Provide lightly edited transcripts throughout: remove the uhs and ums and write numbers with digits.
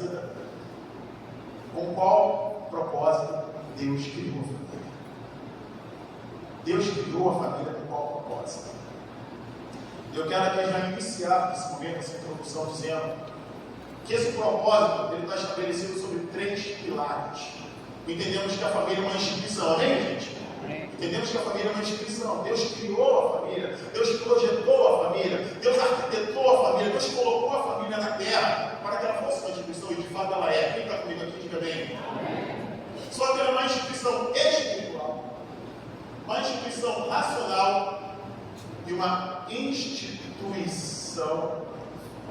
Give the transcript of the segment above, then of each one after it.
vida? Com qual propósito Deus criou a família? Deus criou a família com qual propósito? Eu quero aqui já iniciar esse momento, essa introdução, dizendo que esse propósito ele está estabelecido sobre 3 pilares. Entendemos que a família é uma instituição, amém, gente? Entendemos que a família é uma instituição. Deus criou a família, Deus projetou a família, Deus arquitetou a família, Deus colocou a família na terra para que ela fosse uma instituição, e de fato ela é. Quem está comigo aqui, diga bem. Só que ela é uma instituição espiritual, uma instituição racional e uma instituição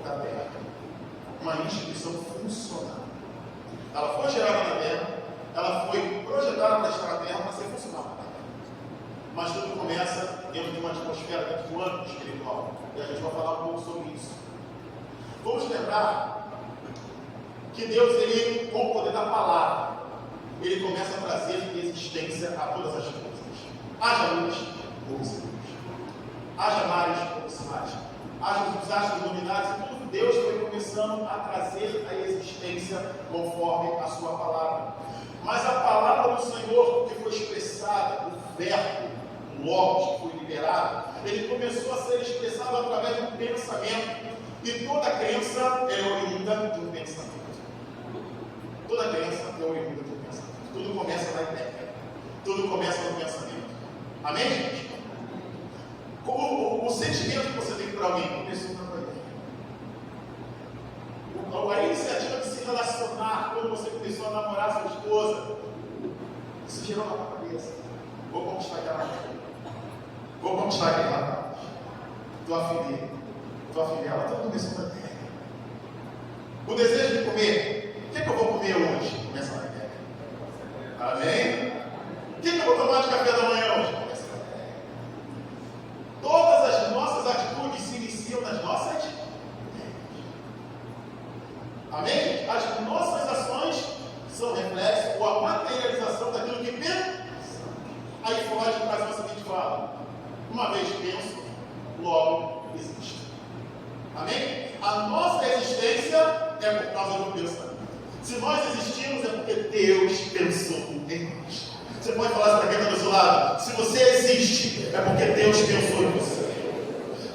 da terra. Uma instituição funcional. Ela foi gerada na terra, ela foi projetada para estar na terra para ser funcional. Mas tudo começa dentro de uma atmosfera, dentro do âmbito espiritual. E a gente vai falar um pouco sobre isso. Vamos lembrar que Deus, ele, com o poder da palavra, ele começa a trazer existência a todas as coisas. Haja luz, houve luz. Haja mares, houve mares. Haja os astros iluminados, e tudo Deus foi começando a trazer a existência conforme a sua palavra. Mas a palavra do Senhor que foi expressada, o verbo, o logos que foi liberado, ele começou a ser expressado através de um pensamento. E toda crença é oriunda de um pensamento. Toda crença é oriunda de um pensamento. Tudo começa na ideia. Tudo começa no pensamento. Amém, gente? O sentimento que você tem por alguém começou na ideia. A iniciativa de se relacionar, quando você começou a namorar sua esposa, isso gerou na tua cabeça. Vou conquistar aquela mulher. Vou conquistar aquele rapaz. Tua filha, ela está começando na ideia. O desejo de comer, o que eu vou comer hoje? Começa na ideia. Amém? O que eu vou tomar de café da manhã hoje? Começa na ideia. Todas as nossas atitudes se iniciam nas nossas ideias. Amém? As nossas ações são reflexo ou a materialização daquilo que pensamos. Aí Freud traz a seguinte fala: uma vez penso, logo existo. Amém? A nossa existência é por causa do pensamento. Se nós existimos é porque Deus pensou em nós. Você pode falar para quem está do seu lado: se você existe é porque Deus pensou em você.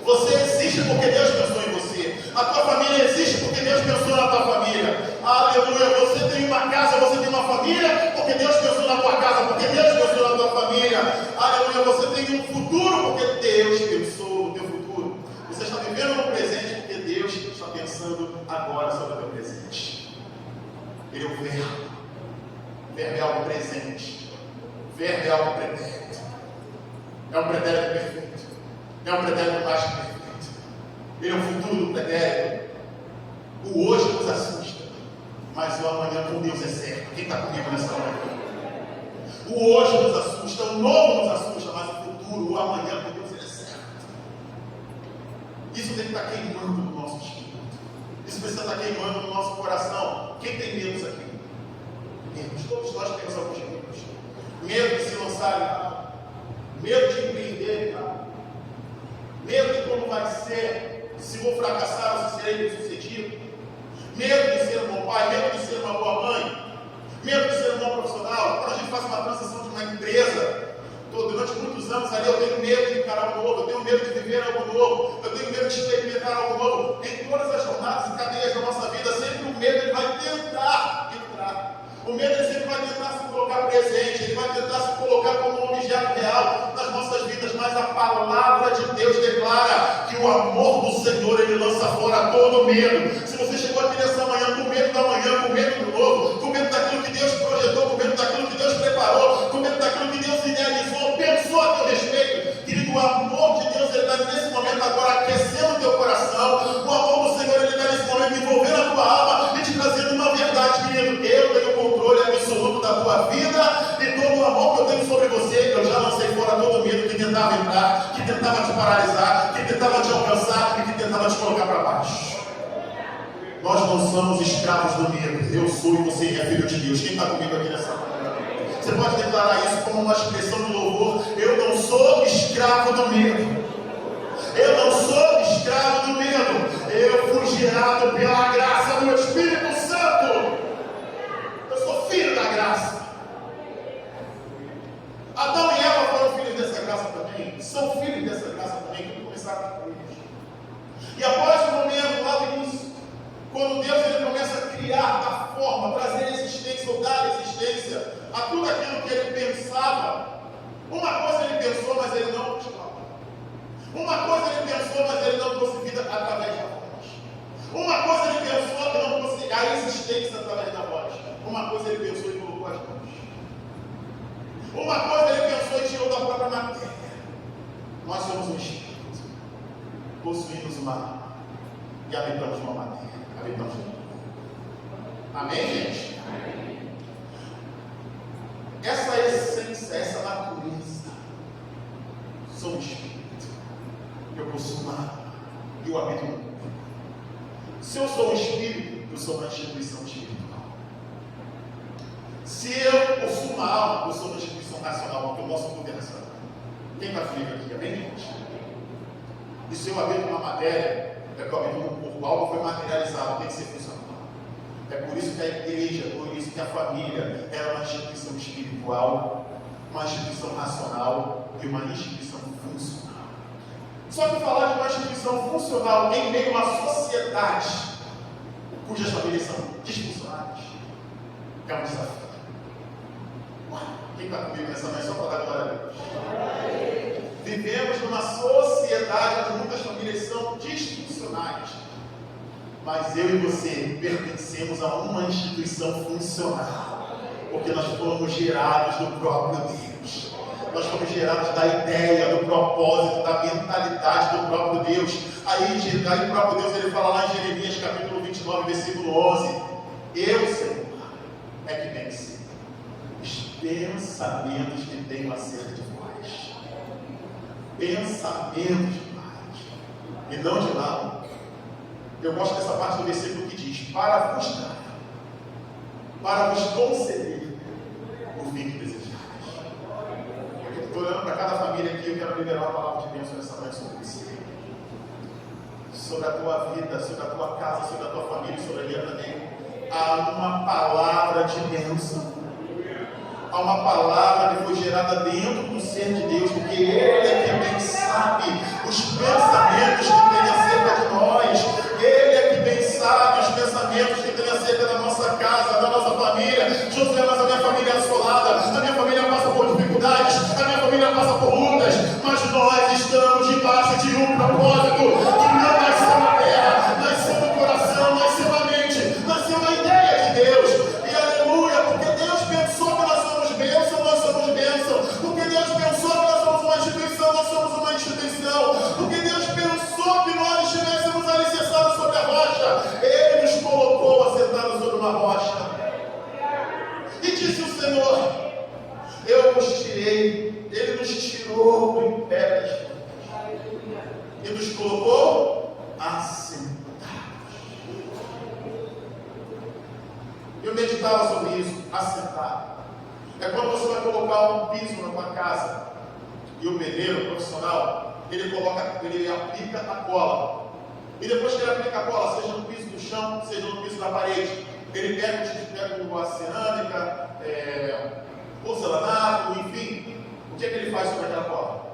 Você existe porque Deus pensou em você. A tua família existe porque Deus pensou na tua família. Aleluia. Você tem uma casa, você tem uma família porque Deus pensou na tua casa, porque Deus pensou na tua família. Aleluia. Você tem um futuro porque Deus pensou no teu futuro. Você está vivendo no presente porque Deus está pensando agora sobre o teu presente. Ele é o verbo. O verbo é algo presente. O verbo é algo pretérito. É um pretérito perfeito. É um pretérito mais que perfeito. Ele é o futuro do pretérito. O hoje nos assusta, mas o amanhã com Deus é certo. Quem está comigo nessa hora? O hoje nos assusta, o novo nos assusta, mas o futuro, o amanhã com Deus é certo. Isso tem que estar queimando no nosso espírito. Isso precisa estar queimando no nosso coração. Quem tem medos aqui? Medos. Todos nós temos alguns medos. Medo de se lançar em algo. Medo de empreender em algo. Medo de como vai ser, se vou fracassar ou se serei bem-sucedido. Medo de ser um bom pai, medo de ser uma boa mãe, medo de ser um bom profissional. Quando a gente faz uma transição de uma empresa, durante muitos anos ali, eu tenho medo de encarar algo novo, eu tenho medo de viver algo novo, eu tenho medo de experimentar algo novo. Em todas as jornadas e cadeias da nossa vida, sempre o medo ele vai tentar entrar. O medo ele sempre vai tentar se colocar presente, ele vai tentar se colocar como um objeto real nas nossas vidas, mas a palavra de Deus declara que o amor do Senhor ele lança fora todo medo. Se você chegou aqui nessa manhã com medo da manhã, com medo do novo, com medo daquilo que Deus projetou, com medo daquilo que Deus preparou, com medo daquilo que Deus idealizou, pensou a teu respeito, querido, o amor de Deus ele está nesse momento agora aquecendo o teu coração. O amor do Senhor ele está nesse momento envolvendo a tua alma e te trazendo uma verdade, querido. Eu tenho controle absoluto da tua vida e todo o amor que eu tenho sobre você, eu já lancei fora todo o medo que tentava entrar, que tentava te paralisar, que tentava te alcançar e que tentava te colocar para baixo. Nós não somos escravos do medo. Eu sou e você é filho de Deus. Quem está comigo aqui nessa manhã? Você pode declarar isso como uma expressão do louvor: eu não sou escravo do medo. Eu não sou escravo do medo. Eu fui gerado pela graça do Espírito Santo. criar, dar forma, trazer existência ou dar existência a tudo aquilo que ele pensava. Uma coisa ele pensou, mas ele não continuava. Uma coisa ele pensou, mas ele não trouxe vida através da voz. Uma coisa ele pensou e não trouxe a existência através da voz. Uma coisa ele pensou e colocou as mãos. Uma coisa ele pensou e tirou da própria matéria. Nós somos um espírito. Possuímos uma alma. E habitamos uma matéria. Habitamos uma matéria. Amém, gente? Amém. Essa essência, essa natureza. Sou um espírito. Eu possuo uma alma. E eu habito no corpo. Se eu sou um espírito, eu sou uma instituição espiritual. Se eu possuo uma alma, eu sou uma instituição racional, porque eu posso poder racional. Quem está frio aqui? Amém, gente? E se eu habito uma matéria, é que eu habito no corpo. Algo foi materializado, tem que ser funcional. É por isso que a igreja, por isso que a família é uma instituição espiritual, uma instituição racional e uma instituição funcional. Só que falar de uma instituição funcional em meio a uma sociedade cujas famílias são disfuncionais é um desafio. Quem está comigo nessa manhã? Só para dar glória a Deus. Vivemos numa sociedade onde muitas famílias são disfuncionais. Mas eu e você pertencemos a uma instituição funcional. Porque nós fomos gerados do próprio Deus. Nós fomos gerados da ideia, do propósito, da mentalidade do próprio Deus. Aí o próprio Deus ele fala lá em Jeremias capítulo 29, versículo 11. Eu, Senhor, é que venci os pensamentos que tenho acerca de vós. Pensamentos de paz e não de mal. Eu gosto dessa parte do versículo que diz: para vos dar, para vos conceder o fim que desejais. Eu estou olhando para cada família aqui, eu quero liberar uma palavra de bênção nessa manhã sobre você. Sobre a tua vida, sobre a tua casa, sobre a tua família, sobre a minha também. Há uma palavra de bênção. Há uma palavra que foi gerada dentro do ser de Deus, porque Ele é quem bem sabe os pensamentos que tem acerca de nós. Ele é que bem sabe os pensamentos que tem acerca da nossa casa, da nossa família. Josué, mas a minha família é assolada, a minha família passa por dificuldades, a minha família passa por lutas, mas nós estamos debaixo de um propósito que não nasceu na terra, nasceu no coração, nasceu na mente, nasceu na ideia de Deus. E aleluia, porque Deus pensou que nós somos bênção, nós somos bênção. Porque Deus pensou que nós somos uma instituição, nós somos uma instituição. Porque Deus pensou que nós estivéssemos alicerçados sobre a rocha. Ele nos colocou assentados sobre uma rocha. E disse o Senhor: eu vos tirei. Ele nos tirou do império das trevas e nos colocou assentados. Eu meditava sobre isso, assentado. É quando você vai colocar um piso na tua casa e o pedreiro profissional, ele aplica a cola. E depois que ele aplica a cola, seja no piso do chão, seja no piso da parede, ele pega a cerâmica, porcelanato, enfim. O que é que ele faz sobre aquela cola?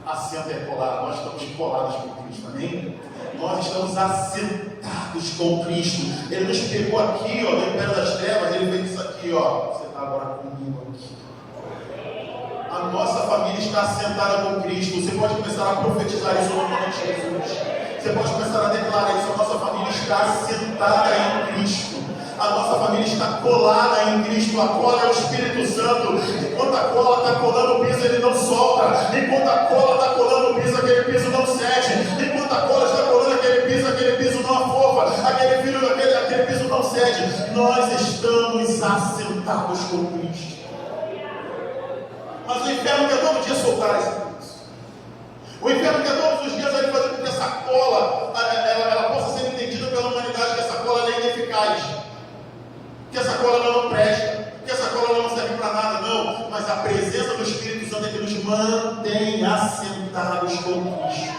Assenta é colar. Nós estamos colados com Cristo, amém? Nós estamos assentados com Cristo. Ele nos pegou aqui, ó, no império das trevas. Ele fez isso aqui, ó. Você está agora comigo aqui. A nossa família está assentada com Cristo. Você pode começar a profetizar isso no nome de Jesus. Você pode começar a declarar isso. A nossa família está assentada em Cristo. A nossa família está colada em Cristo. A cola é o Espírito Santo. Enquanto a cola está colando o piso, ele não solta. Enquanto a cola está colando o piso, aquele piso não cede. Enquanto a cola está colando aquele piso não afofa. Aquele piso não cede. Nós estamos assentados com Cristo. Mas o inferno quer todo dia soltar esse piso. O inferno quer todos os dias ele fazer com que essa cola ela possa ser entendida pela humanidade que essa cola é ineficaz. Que essa cola não presta, que essa cola não serve para nada, não. Mas a presença do Espírito Santo é que nos mantém assentados com Cristo.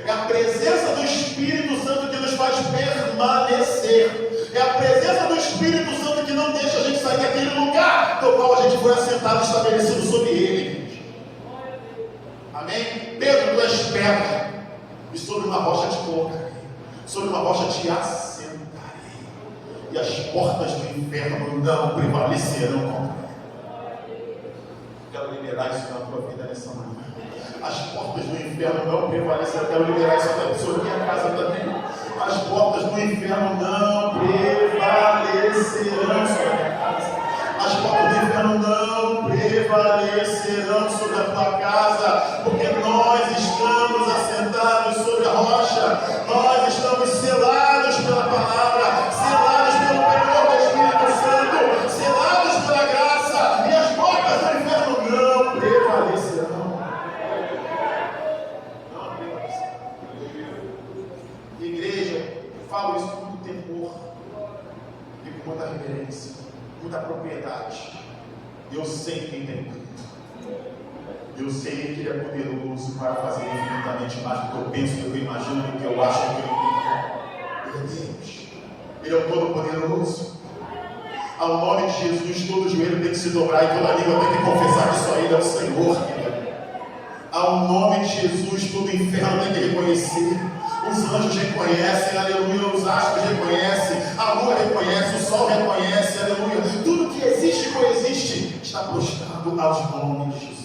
É a presença do Espírito Santo que nos faz permanecer. É a presença do Espírito Santo que não deixa a gente sair daquele lugar do qual a gente foi assentado e estabelecido sobre ele. Amém? Pedro, tu és pedra, e sobre uma rocha te colocarei. sobre uma rocha te assentarei, e as portas do inferno não prevalecerão contra ele. Quero liberar isso na tua vida nessa manhã. As portas do inferno não prevalecerão. Quero liberar isso sobre minha casa também. As portas do inferno não prevalecerão sobre a minha casa. As portas do inferno não prevalecerão sobre a tua casa, porque nós estamos assentados sobre a rocha, nós estamos selados pela palavra, selados pelo poder do Espírito Santo, selados pela graça, e as portas do inferno não prevalecerão. Não prevalecerão. Igreja, eu falo isso com muito temor e com muita reverência, muita propriedade. Eu sei quem tem tudo. Eu sei que Ele é poderoso para fazer infinitamente mais do que eu penso, do que eu imagino, do que eu acho, do que eu entendo. Ele é Deus. Ele é o Todo-Poderoso. Ao nome de Jesus, todo joelho tem que se dobrar e toda língua tem que confessar que só Ele é o Senhor. Ao nome de Jesus, todo inferno tem que reconhecer. Os anjos reconhecem, aleluia. Os astros reconhecem, a lua reconhece, o sol reconhece, aleluia. Tudo que existe e coexiste está prostrado aos nomes de Jesus.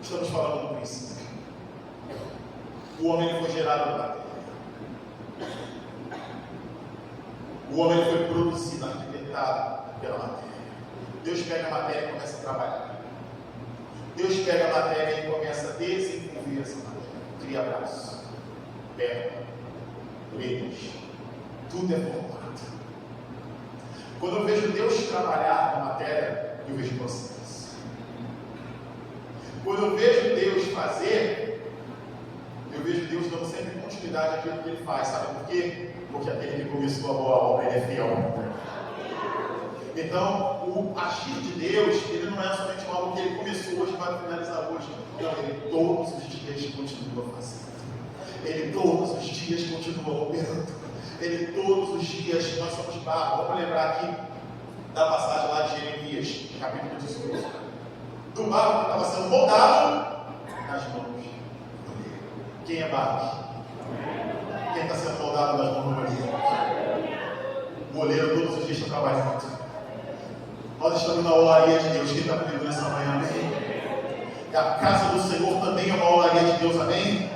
Estamos falando do princípio. O homem foi gerado na terra. O homem foi produzido, arquitetado pela matéria. Deus pega a matéria e começa a trabalhar. Deus pega a matéria e começa a desenvolver essa matéria. Cria braço, perna, orelhas. Tudo é formado. Quando eu vejo Deus trabalhar na matéria, eu vejo processo. Quando eu vejo Deus fazer, eu vejo Deus dando sempre continuidade àquilo que Ele faz. Sabe por quê? Porque aquele que começou a boa obra, Ele é fiel. Então, o agir de Deus, Ele não é somente algo que Ele começou hoje e vai finalizar hoje. Não, Ele todos os dias continua fazendo. Ele todos os dias continua operando. Ele todos os dias, nós somos barro. Vamos lembrar aqui da passagem lá de Jeremias, capítulo 18. Do barro que estava sendo moldado nas mãos. Quem é barro? Quem está sendo moldado nas mãos do moleiro? O moleiro todos os dias está trabalhando. Nós estamos na olaria de Deus. Quem está comigo nessa manhã? Amém? E a casa do Senhor também é uma olaria de Deus. Amém?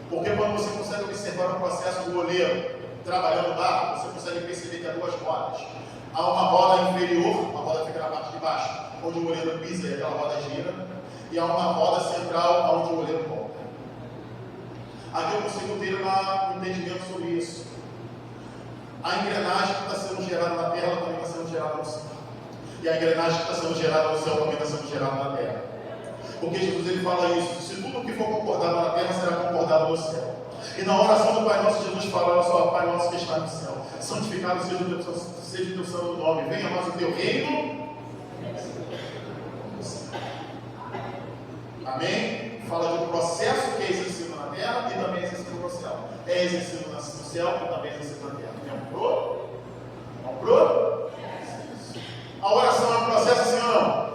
Porque quando você consegue observar o processo do oleiro trabalhando o barro, você consegue perceber que há duas rodas. Há uma roda inferior, uma roda fica na parte de baixo, onde o oleiro pisa e aquela roda gira, e há uma roda central onde o oleiro volta. Aqui eu consigo ter um entendimento sobre isso. A engrenagem que está sendo gerada na terra também está sendo gerada no céu. E a engrenagem que está sendo gerada no céu também está sendo gerada na terra. Porque Jesus ele fala isso: se tudo o que for concordado na terra será concordado no céu. E na oração do Pai Nosso, Jesus fala: olha só, Pai Nosso que está no céu, santificado seja o teu santo nome, venha a nós o teu reino. Amém? Fala de um processo que é exercido na terra e também é exercido no céu. É exercido no céu e também é exercido na terra. Comprou? Comprou? A oração é um processo, sim ou não?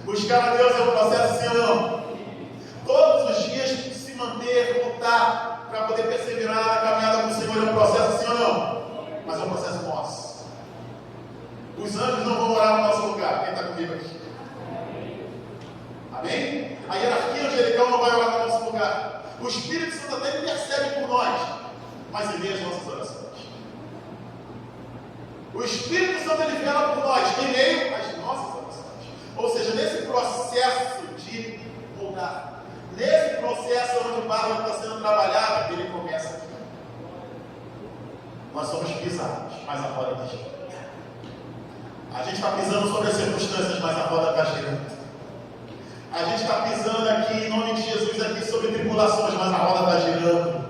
Buscar a Deus é um processo, sim ou não? Todos os dias se manter, lutar para poder perseverar na caminhada com o Senhor é um processo, sim ou não? Mas é um processo nosso. Os anjos não vão morar no nosso lugar. Quem está comigo aqui? Amém? A hierarquia angelical não vai orar no nosso lugar. O Espírito Santo até intercede por nós, mas ele vê as nossas orações. O Espírito Santo ele vela por nós, em meio às nossas orações. Ou seja, nesse processo de moldar, nesse processo onde o barro está sendo trabalhado, ele começa aqui. Nós somos pisados, mas a roda está girando. A gente está pisando sobre as circunstâncias, mas a roda está girando. A gente está pisando aqui em nome de Jesus aqui sobre tribulações, mas a roda está girando.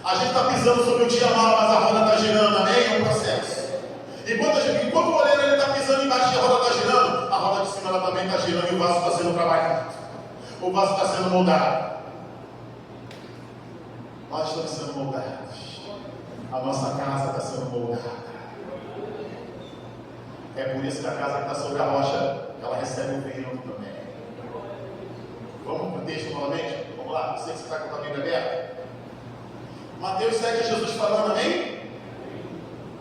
A gente está pisando sobre o dia mal, mas a roda está girando. Amém? É um processo. Enquanto o oleiro está pisando embaixo e a roda está girando, a roda de cima ela também está girando e o vaso está sendo trabalhado. O vaso está sendo moldado. Nós estamos sendo moldados. A nossa casa está sendo moldada. É por isso que a casa que está sobre a rocha, ela recebe o vento também. Vamos para o texto novamente? Vamos lá, eu sei que você está com a Bíblia aberta. Mateus 7, Jesus falando, amém?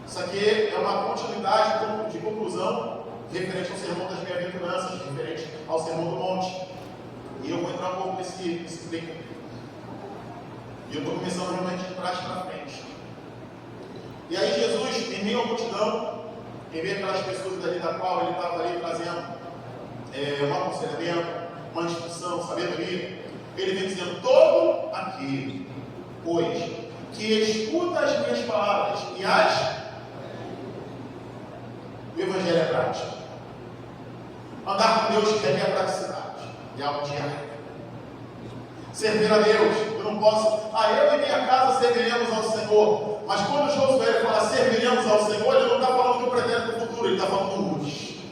Isso aqui é uma continuidade de conclusão referente ao sermão das bem-aventuranças, referente ao sermão do monte. E eu vou entrar um pouco nesse clima. E eu estou começando realmente de trás para frente. E aí Jesus, em meio à multidão, em meio àquelas pessoas dali da qual ele estava ali trazendo um aconselhamento, uma instrução, sabedoria, ele vem dizendo, todo aquele, pois, que escuta as minhas palavras e o Evangelho é prático. Andar com Deus requer praticidade. E algo diário. Servir a Deus. Eu não posso. Eu e minha casa serviremos ao Senhor. Mas quando Josué fala serviremos ao Senhor, ele não está falando do pretérito futuro, ele está falando do hoje.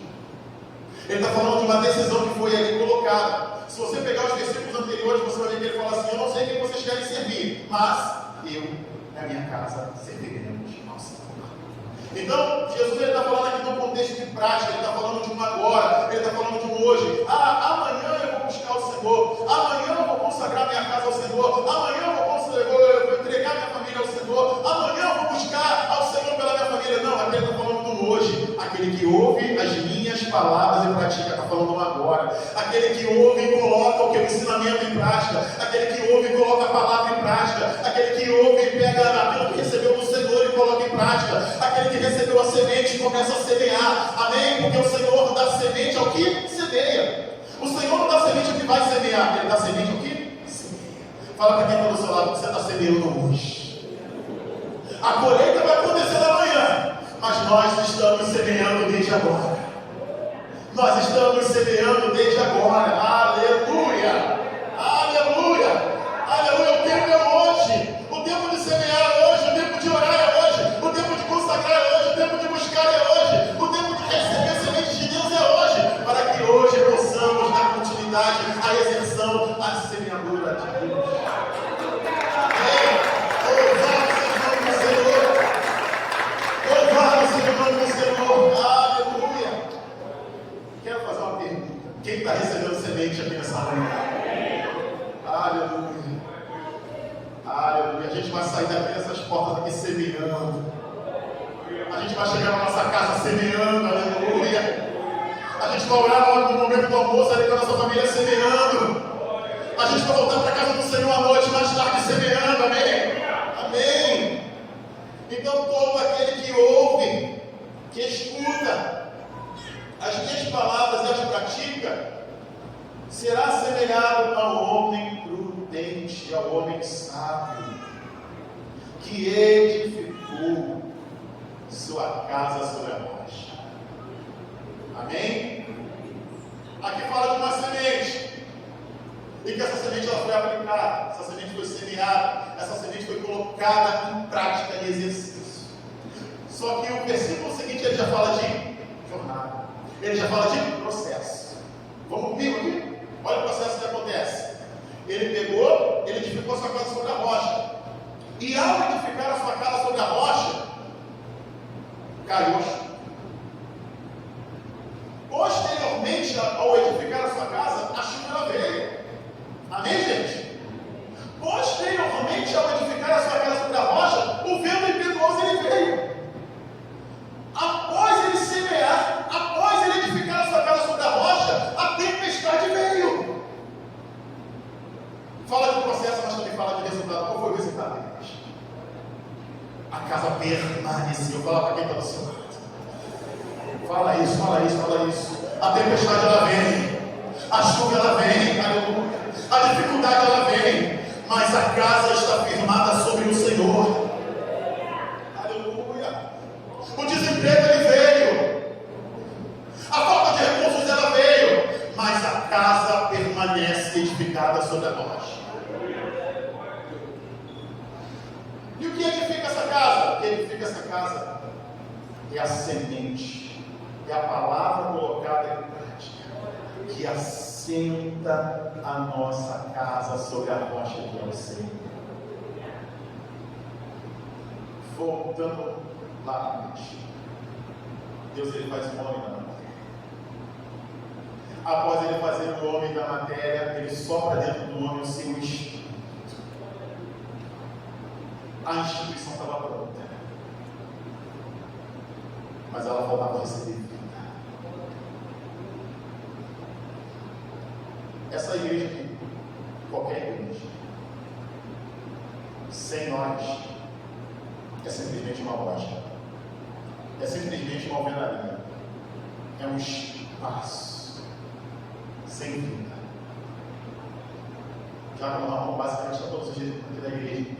Ele está falando de uma decisão que foi ali colocada. Se você pegar os versículos anteriores, você vai ver que ele fala assim: eu não sei quem vocês querem servir, mas eu e a minha casa serviremos ao Senhor. Então, Jesus está falando aqui num contexto de prática, ele está falando de um agora, ele está falando de um hoje. Amanhã eu vou buscar o Senhor, amanhã eu vou consagrar minha casa ao Senhor, amanhã eu vou entregar minha família ao Senhor, amanhã eu vou buscar ao Senhor pela minha família. Não, aqui ele está falando do hoje. Aquele que ouve as minhas palavras e pratica, está falando do agora. Aquele que ouve e coloca o ensinamento em prática, aquele que ouve e coloca a palavra em prática, aquele que ouve e pega aquilo que recebeu do Senhor e coloca em prática, aquele que recebeu a semente e começa a semear, amém? Porque o Senhor dá semente ao que semeia. O Senhor não dá semente ao que vai semear, ele dá semente ao que semeia. Fala para quem está do seu lado que você está semeando hoje. A colheita vai acontecer amanhã, mas nós estamos semeando desde agora. Nós estamos semeando desde agora. Aleluia! Aleluia! Aleluia! O tempo é hoje. O tempo de semear é hoje. O tempo de orar é hoje. O tempo de consagrar é hoje. O tempo de buscar é hoje. O tempo de receber sementes de Deus é hoje. Para que hoje possamos dar continuidade à exerção, à semeadura de Deus. Louvado seja o nome do Senhor. Aleluia! Quero fazer uma pergunta. Quem está recebendo semente aqui nessa manhã? Aleluia! Aleluia! A gente vai sair daqui dessas portas aqui semeando. A gente vai chegar na nossa casa semeando. Aleluia! A gente vai orar no momento do almoço ali com a nossa família semeando. A gente vai voltar para a casa do Senhor à noite, mais tarde semeando. Amém? Amém! Então todo aquele que ouve, que escuta as minhas palavras e as pratica, será assemelhado ao homem prudente, ao homem sábio, que edificou sua casa sobre a rocha. Amém? Aqui fala de uma semente, e que essa semente ela foi aplicada, essa semente foi semeada, essa semente foi colocada em prática e exercício. Só que o versículo seguinte ele já fala de jornada, ele já fala de processo. Vamos comigo aqui? Olha o processo que acontece. Ele pegou, ele edificou a sua casa sobre a rocha, e ao edificar a sua casa sobre a rocha, caiu a chuva. Posteriormente, ao edificar a sua casa, a chuva veio. Amém, gente? Posteriormente, ao edificar a sua casa sobre a rocha, o vento impetuoso ele veio. Após ele semear, após ele edificar a sua casa sobre a rocha, a tempestade veio. Fala de processo, mas também fala de resultado. Qual foi o resultado deles? A casa permaneceu. Fala para quem está do seu lado. Fala isso, fala isso, fala isso. A tempestade ela vem, a chuva ela vem, aleluia. A dificuldade ela vem, mas a casa está firmada sobre o Senhor. Aleluia. O desemprego ele veio, a falta de recursos ela veio, mas a casa permanece edificada sobre a rocha. E o que edifica essa casa? O que edifica essa casa é a semente, é a palavra colocada em prática, que assenta a nossa casa sobre a rocha que é o Senhor. Voltando lá na mente, Deus ele faz o homem da matéria. Após ele fazer o homem da matéria, ele sopra dentro do homem o seu espírito. A instituição estava pronta, mas ela faltava receber vida. Essa igreja aqui, qualquer igreja, sem nós, é simplesmente uma loja, é simplesmente uma alvenaria, é um espaço sem vida. Já como basicamente está todos os dias aqui da igreja.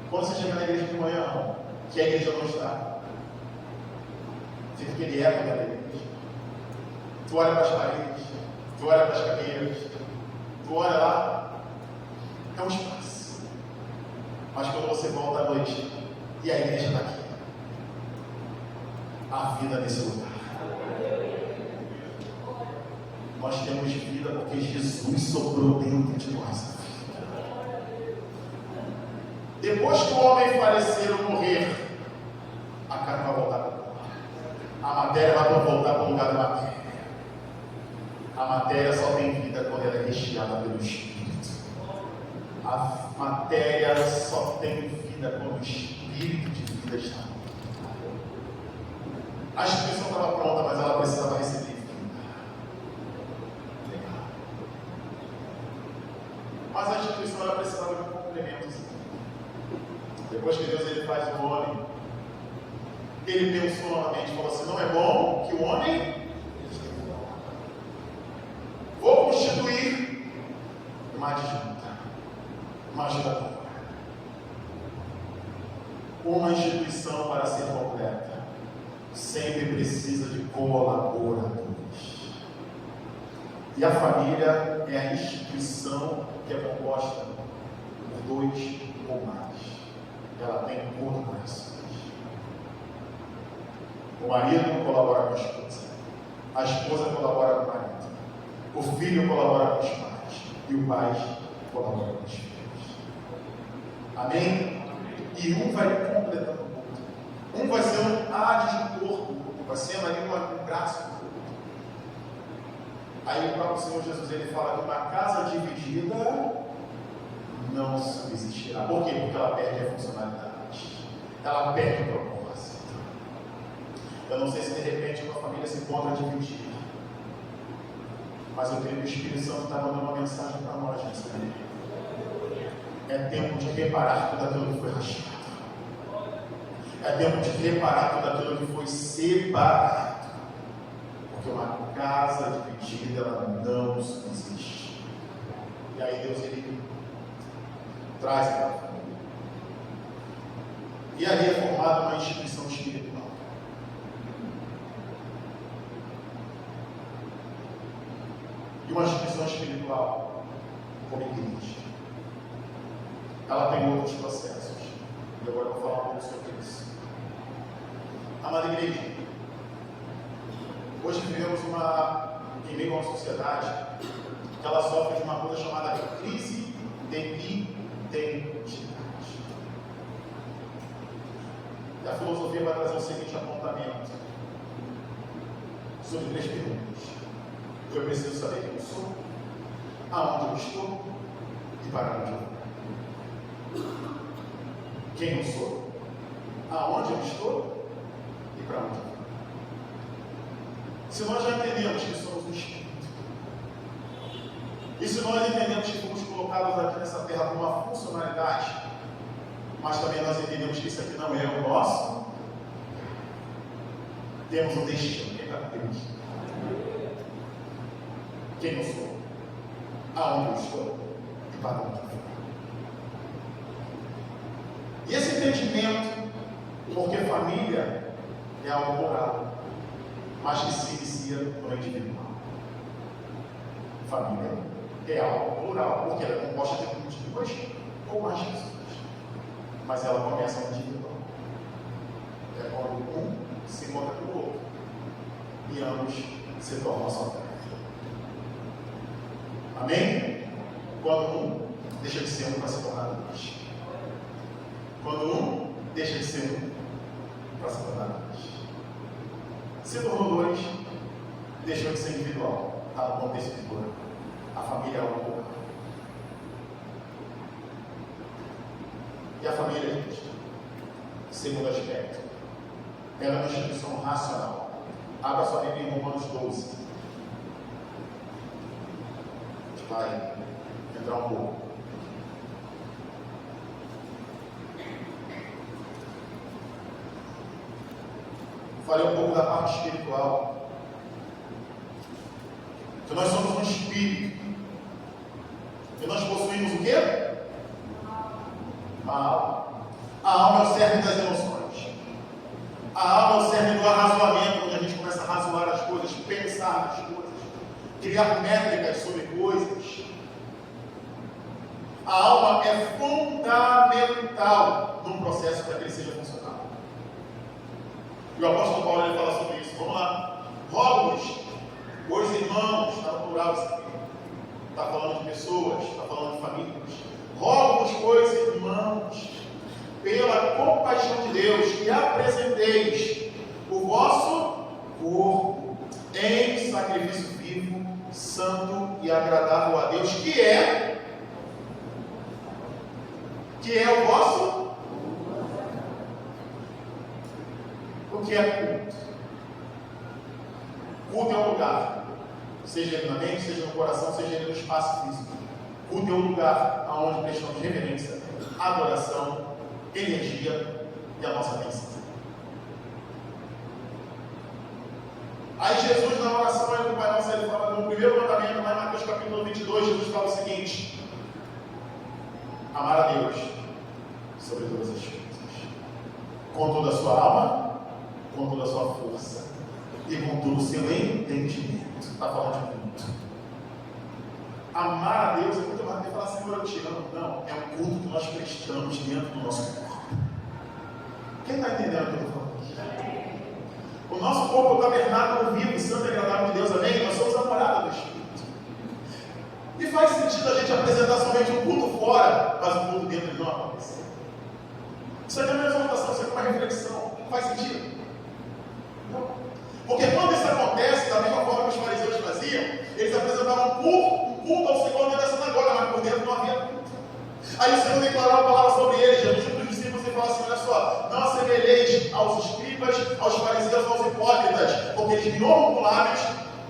Quando você chega na igreja de manhã, que a igreja não está, fica aquele eco da igreja. Tu olha para as paredes, tu olha para as cadeiras, tu olha lá, é um espaço. Mas quando você volta à noite e a igreja está aqui, a vida nesse lugar. Nós temos vida porque Jesus soprou dentro de nós. Depois que o homem falecer ou morrer, a carne vai voltar para o lugar. A matéria vai voltar para o lugar da matéria. A matéria só tem vida quando ela é recheada pelo Espírito. A matéria só tem vida quando o Espírito de vida está. A instituição estava pronta, mas ela precisava receber vida. Mas a instituição ela precisava de um complemento. Depois que Deus ele faz o homem, ele pensou novamente e falou assim: não é bom que o homem vou constituir uma adjunta, uma ajudadora. Uma instituição para ser completa sempre precisa de colaboradores. E a família é a instituição que é composta por 2 ou mais. Ela tem colaborações. O marido colabora com a esposa colabora com o marido, o filho colabora com os pais e o pai colabora com os filhos. Amém? E um vai completando o outro. Um vai ser um adjuntor do outro, vai ser ali um braço do outro. Aí o próprio Senhor Jesus ele fala que uma casa dividida não subsistirá. Por quê? Porque ela perde a funcionalidade. Ela perde o propósito. Eu não sei se de repente uma família se encontra dividida, mas eu creio que o Espírito Santo está mandando uma mensagem para nós nessa manhã. É tempo de reparar tudo aquilo que foi rachado. É tempo de reparar tudo aquilo que foi separado. Porque uma casa dividida ela não subsiste. E aí Deus ele traz aquela família. E ali é formada uma instituição espiritual. E uma instituição espiritual como igreja. Ela tem outros processos. E agora eu vou falar um pouco sobre isso. Amada igreja, hoje vivemos em meio a uma sociedade que ela sofre de uma coisa chamada crise de identidade. E a filosofia vai trazer o seguinte apontamento sobre 3 perguntas. Eu preciso saber quem eu sou, aonde eu estou e para onde eu vou. Quem eu sou, aonde eu estou e para onde eu vou. Se nós já entendemos que somos um espírito, e se nós entendemos que fomos colocados aqui nessa terra com uma funcionalidade, mas também nós entendemos que isso aqui não é o nosso, temos um destino, quem está com Deus? Quem eu sou, aonde eu estou e para onde eu vou. E esse entendimento, porque família é algo moral, mas que se inicia no individual. Família é algo plural, porque ela é composta de 2 ou mais pessoas. Mas ela começa no individual. É quando um se encontra com o outro. E ambos se tornam só terra. Amém? Quando um deixa de ser um para se tornar 2. Quando um deixa de ser um para se tornar 2. Se tornou 2, deixou de ser individual. Está no contexto de plano. A família é algo plural. E a família, gente, segundo aspecto, é uma instituição racional. Abra sua Bíblia em Romanos 12. A gente vai entrar um pouco. Falei um pouco da parte espiritual. Que nós somos um espírito. E nós possuímos o quê? A alma. A alma é o cerne das emoções. A alma é o cerne do arrazoamento, onde a gente começa a razoar as coisas, pensar nas coisas, criar métricas sobre coisas. A alma é fundamental num processo para que ele seja funcional. E o apóstolo Paulo ele fala sobre isso. Vamos lá. Rogo-vos, os irmãos, está no plural isso aqui. Está falando de pessoas, está falando de famílias. Rogo-vos, pois, irmãos, pela compaixão de Deus, que apresenteis o vosso corpo em sacrifício vivo, santo e agradável a Deus, que é o vosso. O que é culto? Culto é um lugar, seja ele na mente, seja no coração, seja ele no espaço físico. Culto é um lugar onde prestamos reverência, adoração, energia e a nossa atenção. Aí Jesus, na oração do Pai Nosso, ele fala no primeiro mandamento, lá em Mateus capítulo 22, Jesus fala o seguinte: amar a Deus sobre todas as coisas, com toda a sua alma, com toda a sua força e com todo o seu entendimento. Está falando de culto. Amar a Deus é muito mais do que falar, Senhor, eu te amo. Não, é um culto que nós prestamos dentro do nosso corpo. Quem está entendendo o que eu estou falando aqui? O nosso corpo é o tabernáculo vivo, santo e agradável de Deus, amém? Nós somos a morada do Espírito. E faz sentido a gente apresentar somente um culto fora, mas o culto dentro não aparece. Isso aqui não é uma exortação, isso aqui é uma reflexão. Faz sentido? Não. Porque quando isso acontece, da mesma forma que os fariseus faziam, eles apresentavam um culto ao Senhor dentro da sinagoga, mas por dentro não havia culto. Aí o Senhor declarou a palavra sobre eles, Jesus junto dos discípulos, e falou assim: olha só, não assemelheis aos escribas, aos fariseus, aos hipócritas, porque eles me honram com lábios,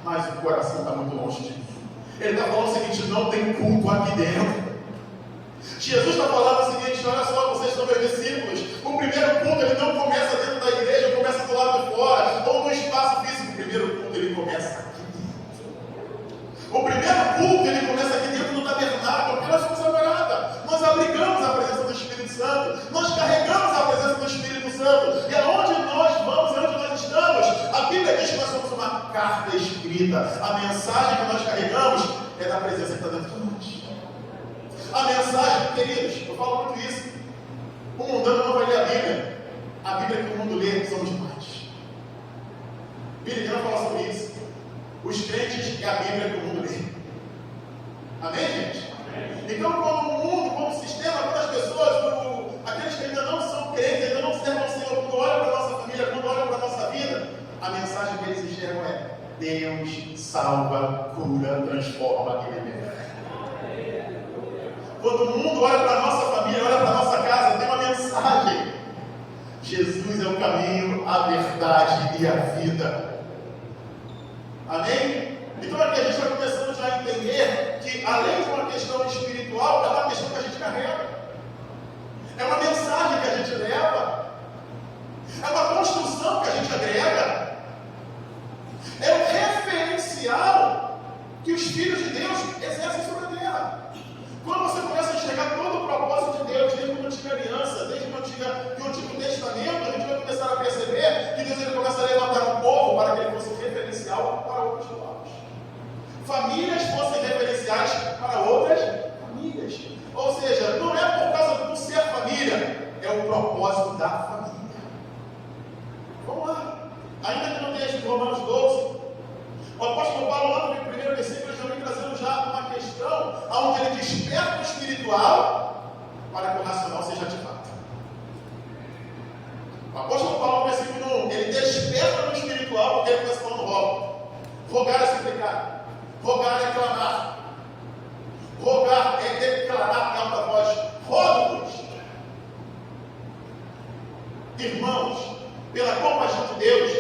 mas o coração está muito longe de mim. Ele está falando o seguinte: não tem culto aqui dentro. Jesus está falando o seguinte: olha só, vocês são meus discípulos. O primeiro culto ele não começa dentro da igreja, começa do lado de fora, ou no espaço físico. O primeiro culto ele começa aqui dentro. O primeiro culto ele começa aqui dentro do tabernáculo, porque nós somos a morada. Nós abrigamos a presença do Espírito Santo, nós carregamos a presença do Espírito Santo, e aonde nós vamos, aonde nós estamos, a Bíblia diz que nós somos uma carta escrita. A mensagem que nós carregamos é da presença que está dentro de nós. A mensagem, queridos, eu falo muito isso. O mundano não vai ler a Bíblia. A Bíblia que o mundo lê somos nós. Bíblia não fala sobre isso. Os crentes é a Bíblia que o mundo lê. Amém, gente? Amém. Então, como o mundo, como o sistema, quando as pessoas, aqueles que ainda não são crentes, ainda não servem ao Senhor, quando olham para a nossa família, quando olham para a nossa vida, a mensagem que eles enxergam é: Deus salva, cura, transforma e libera. Quando o mundo olha para a nossa família, olha para a nossa casa, tem uma mensagem: Jesus é o caminho, a verdade e a vida. Amém? Então aqui a gente vai começando já a entender que, além de uma questão espiritual, é uma questão que a gente carrega. É uma mensagem que a gente leva. É uma construção que a gente agrega. É um referencial que os filhos de Deus exercem sobre a terra. Quando você começa a enxergar todo o propósito de Deus, desde uma antiga aliança, desde o Antigo Testamento, a gente vai começar a perceber que Deus ele começa a levantar um povo para que ele fosse referencial para outros povos. Famílias fossem referenciais para outras famílias. Ou seja, não é por causa do ser família, é o propósito da família. Vamos lá. Ainda que no texto de Romanos 12, o apóstolo Paulo, lá no primeiro versículo, já vem trazendo já uma questão onde ele desperta o espiritual para que o racional seja ativado. O apóstolo Paulo, no versículo 1, ele desperta no espiritual porque ele começa falando rogo. Rogar é suplicar. Rogar é clamar. Rogar é declarar com alta voz: rogo-vos. irmãos, pela compaixão de Deus.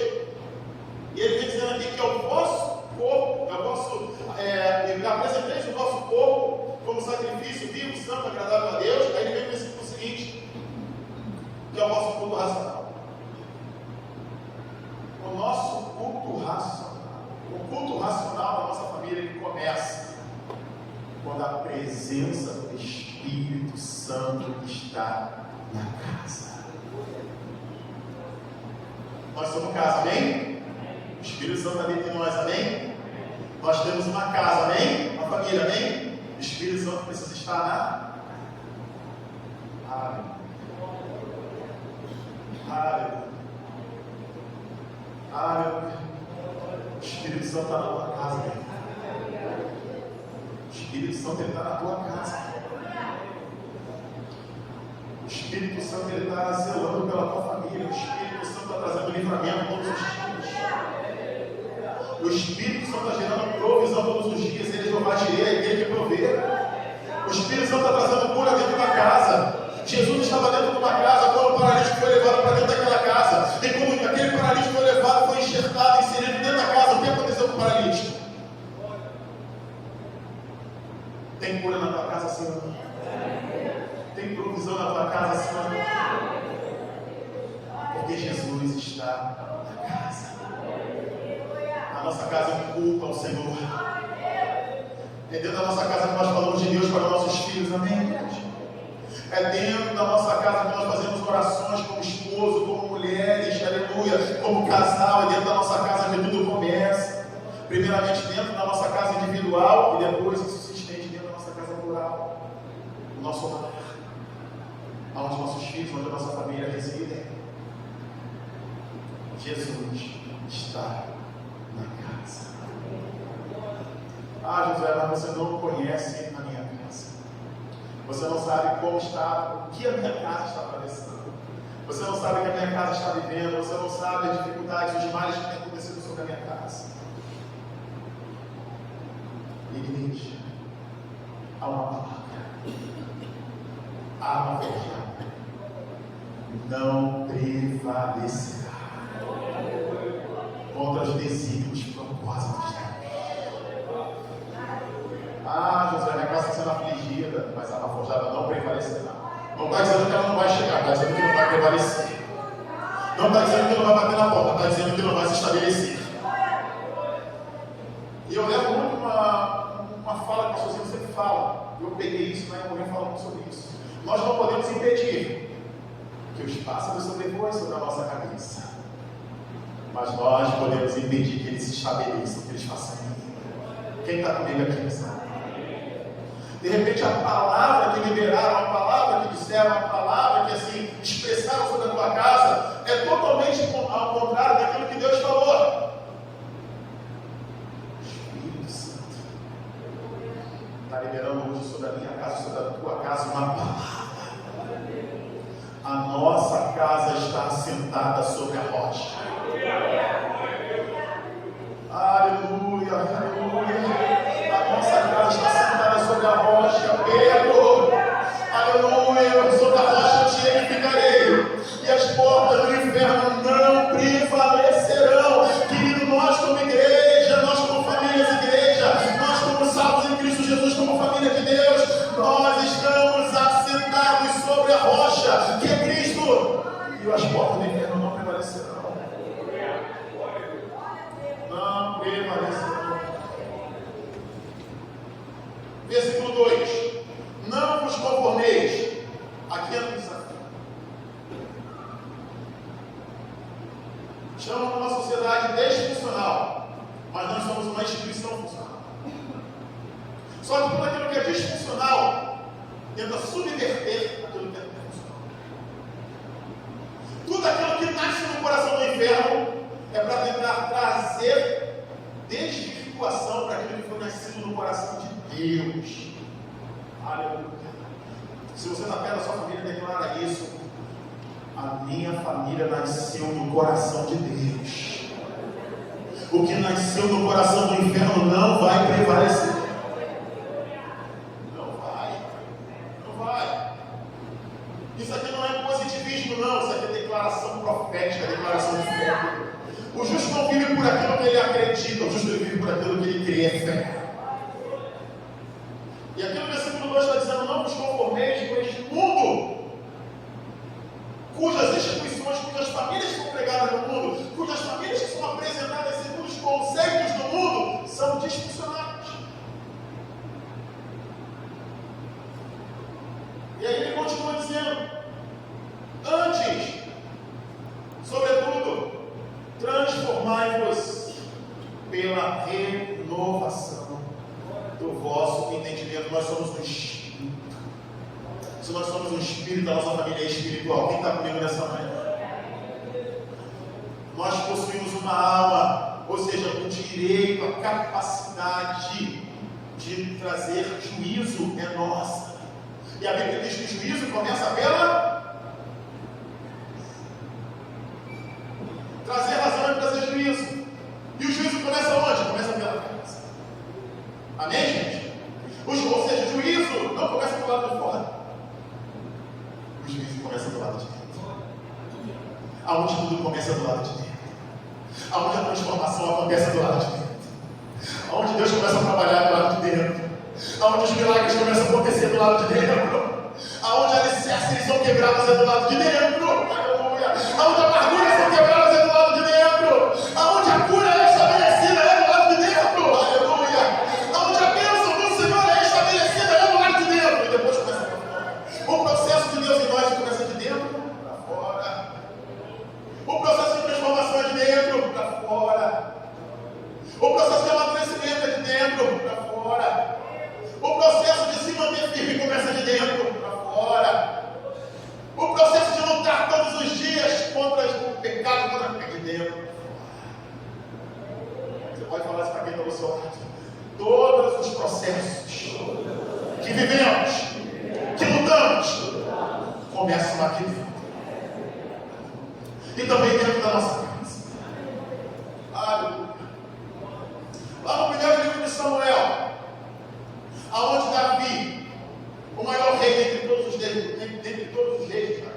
E ele vem dizendo aqui que é o vosso corpo, apresenteis o vosso corpo como sacrifício vivo, santo, agradável a Deus. Aí ele vem no versículo seguinte, que é o vosso culto racional. O nosso culto racional. O culto racional da nossa família, ele começa quando a presença do Espírito Santo está na casa. Nós somos casa, amém? O Espírito Santo está dentro de nós, amém? Nós temos uma casa, amém? Uma família, amém? O Espírito Santo precisa estar na... Aleluia. Aleluia. Aleluia. O Espírito Santo está na tua casa, amém? O Espírito Santo está na tua casa. O Espírito Santo está zelando pela tua família. O Espírito Santo está trazendo livramento todos os dias. O Espírito Santo está gerando provisão todos os dias. Ele é Jeová Jireh, aquele que provê. O Espírito Santo está trazendo cura dentro da casa. Jesus estava dentro de uma casa quando o paralítico foi levado para dentro daquela casa. E como aquele paralítico foi levado, foi enxertado, inserido dentro da casa, o que aconteceu com o paralítico? Tem cura na tua casa, Senhor? Tem provisão na tua casa, Senhor? Porque Jesus está na casa. A nossa casa é um culto ao Senhor. É dentro da nossa casa que nós falamos de Deus para os nossos filhos, amém? É dentro da nossa casa que nós fazemos orações como esposo, como mulheres, aleluia, como casal. É dentro da nossa casa que tudo começa. Primeiramente dentro da nossa casa individual e depois isso se estende dentro da nossa casa plural. O nosso lar, onde nossos filhos, onde a nossa família residem. Jesus está na casa. Ah, José, mas você não conhece a minha casa. Você não sabe como está, o que a minha casa está atravessando. Você não sabe o que a minha casa está vivendo. Você não sabe as dificuldades, os males que têm acontecido sobre a minha casa. Igreja, há uma palavra, há uma verdade, não prevalecerá contra os desígnios e propósitos de Deus. Ah, José, minha casa está sendo afligida, mas a arma forjada não prevalecerá. Não está dizendo que ela não vai chegar, está dizendo que não vai prevalecer. Não está dizendo que não vai bater na porta, está dizendo que não vai se estabelecer. E eu levo muito uma fala que o pastorzinho sempre fala. Eu peguei isso, né? Eu morri falando sobre isso. Nós não podemos impedir que os pássaros sobrevoem sobre a nossa cabeça. Mas nós podemos impedir que eles se estabeleçam, que eles façam isso. Quem está comigo aqui nessa? De repente a palavra que liberaram, a palavra que disseram, a palavra que assim expressaram sobre a tua casa é totalmente ao contrário daquilo que Deus falou. Espírito Santo está liberando hoje sobre a minha casa, sobre a tua casa, uma palavra. A nossa casa está assentada sobre a rocha. Aleluia, aleluia. A nossa casa está assentada sobre a rocha, Pedro. Aleluia, sobre a rocha eu te edificarei. E as portas do inferno não prevalecerão. Querido, nós como igreja, nós como famílias igreja, nós como salvos em Cristo Jesus, como família de Deus, nós estamos assentados sobre a rocha, que é Cristo. E as portas do inferno não prevalecerão. Não prevalecerão. Versículo 2: não vos conformeis. Aqui é um desafio. Estamos numa sociedade desfuncional, mas nós somos uma instituição funcional. Só que tudo aquilo que é disfuncional tenta subverter aquilo que é funcional. Tudo aquilo que nasce no coração do inferno é para tentar trazer desvirtuação para aquilo que foi nascido no coração de Deus. Aleluia. Se você está perto da sua família, declara isso. A minha família nasceu no coração de Deus. O que nasceu no coração do inferno não vai prevalecer. Não vai. Não vai. Isso aqui não é positivismo, não. Isso aqui é declaração. declaração profética, declaração de fé. O justo não vive por aquilo que ele acredita, o justo vive por aquilo que ele crê, é fé. E aqui no versículo 2 está dizendo: não vos conformeis com este mundo, cujas instituições, cujas famílias são pregadas no mundo, cujas famílias que são apresentadas segundo os conceitos do mundo, são disfuncionais. E aí ele continua dizendo: antes, sobretudo, transformai-vos pela renovação do vosso entendimento. Nós somos um espírito. Se nós somos um espírito, a nossa família é espiritual. Quem está comigo nessa manhã? Nós possuímos uma alma, ou seja, o direito, a capacidade de trazer juízo é nossa. E a Bíblia diz que o juízo começa pela trazer razão e trazer juízo. E o juízo começa onde? Começa pela casa. Amém, gente? Ou seja, o juízo não começa do lado de fora. O juízo começa do lado de dentro. Aonde tudo começa do lado de dentro. Aonde a transformação acontece do lado de dentro. Aonde Deus começa a trabalhar do lado de dentro. Aonde os milagres começam a acontecer do lado de dentro. Aonde alicerces são quebrados é do lado de dentro. Aleluia. Aonde amarguras são quebradas é do lado de dentro. Aonde a cura é estabelecida é do lado de dentro. Aleluia. Aonde a bênção do Senhor é estabelecida é do lado de dentro. E depois começa para fora. O processo de Deus em nós começa de dentro para fora. O processo de transformação é de dentro para fora. O processo de amadurecimento é de dentro para fora. O processo de se manter firme começa de dentro para fora. O processo de lutar todos os dias contra o pecado é de dentro. Você pode falar isso para quem está do seu lado. Todos os processos que vivemos, que lutamos, começam aqui dentro. E também dentro da nossa casa. Aleluia. Lá no primeiro livro de Samuel, aonde Davi, o maior rei dentre todos os reis de Israel,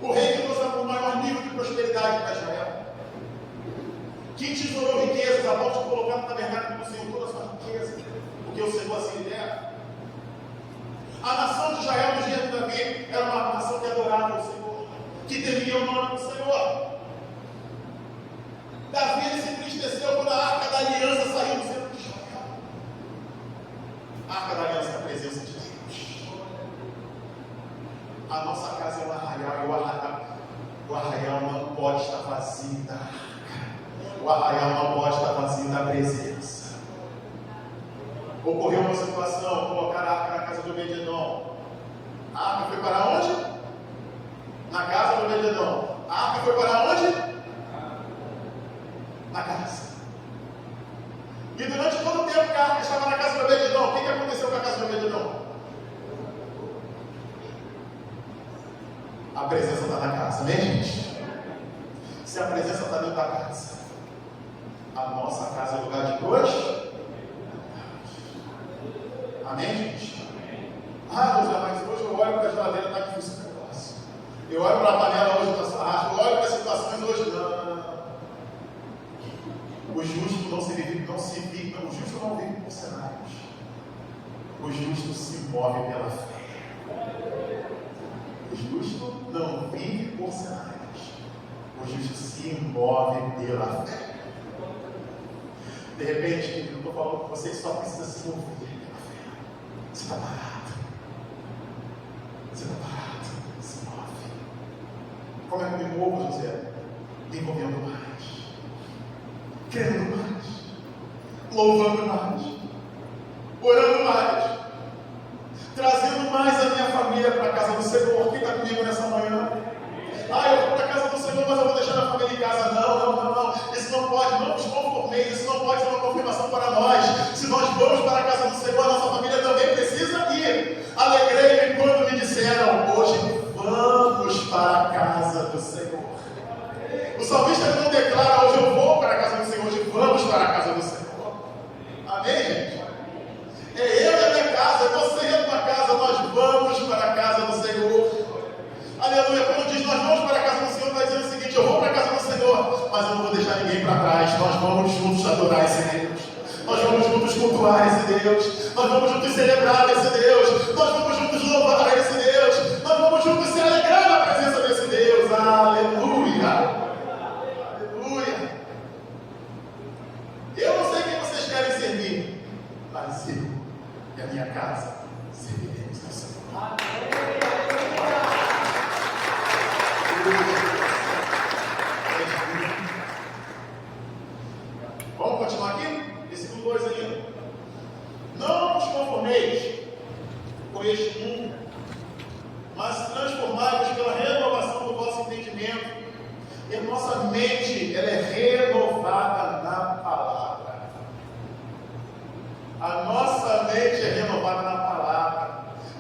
o rei que trouxe o maior nível de prosperidade para Israel, que tesourou riquezas a ponto de colocar na verdade do Senhor toda a sua riqueza, porque o Senhor assim dera. A nação de Israel no dia de Davi era uma nação que adorava o Senhor, que temia o nome do Senhor. Davi ele se entristeceu quando a arca da aliança saiu do centro de Israel. A arca da aliança é a presença de Deus. A nossa casa é um arraial, e o arraial não pode estar vazio da arca. O arraial não pode estar vazio da presença. Ocorreu uma situação, colocar a arca na casa do Obed-edom. A arca foi para onde? Na casa do Obed-edom. A arca foi para onde? Na casa. E durante todo o tempo que a arca estava na casa do Obed-edom, o que aconteceu com a casa do Obed-edom? A presença está na casa, amém, gente? Se a presença está dentro da casa, a nossa casa é lugar de dois. Amém, gente? Ah, Deus, mas hoje eu olho para a geladeira, está difícil o negócio. Eu olho para a panela, hoje está sarrasco. Eu olho para as situações, hoje não. O justo não se vive, o justo não vive por cenários. O justo se move pela fé. O justo não vive por cenários. O justo se move pela fé. De repente, eu estou falando com você que só precisa se mover pela fé. Você está parado. Você está parado. Se move. Como é que eu me movo, José? Me movendo mais. Crendo mais. Louvando mais. Orando mais. Trazendo mais a minha família para a casa do Senhor. Quem está comigo nessa manhã? Ah, eu vou para a casa do Senhor, mas eu vou deixar a família em casa. Não. Isso não pode, não nos conformeis. Isso não pode ser uma confirmação para nós. Se nós vamos para a casa do Senhor, a nossa família também precisa ir. Alegrei-me quando me disseram: hoje vamos para a casa do Senhor. O salmista não declara: hoje eu vou para a casa do Senhor, hoje vamos para a casa do Senhor. Amém, gente? É eu e a minha casa, é você e a tua casa, nós vamos para a casa do Senhor. Aleluia. aleluia, quando diz nós vamos para a casa do Senhor, está dizendo o seguinte: eu vou para a casa do Senhor, mas eu não vou deixar ninguém para trás. Nós vamos juntos adorar esse Deus, nós vamos juntos cultuar esse Deus, nós vamos juntos celebrar esse Deus, nós vamos juntos louvar esse Deus, nós vamos juntos se alegrar na presença desse Deus. Aleluia, aleluia. Eu não sei quem vocês querem servir, mas eu e a minha casa serviremos ao Senhor. Vamos continuar aqui? Versículo 2 ainda. Não vos conformeis com este mundo, mas transformai-vos pela renovação do vosso entendimento. E a nossa mente, ela é renovada na palavra. A nossa mente é renovada na palavra.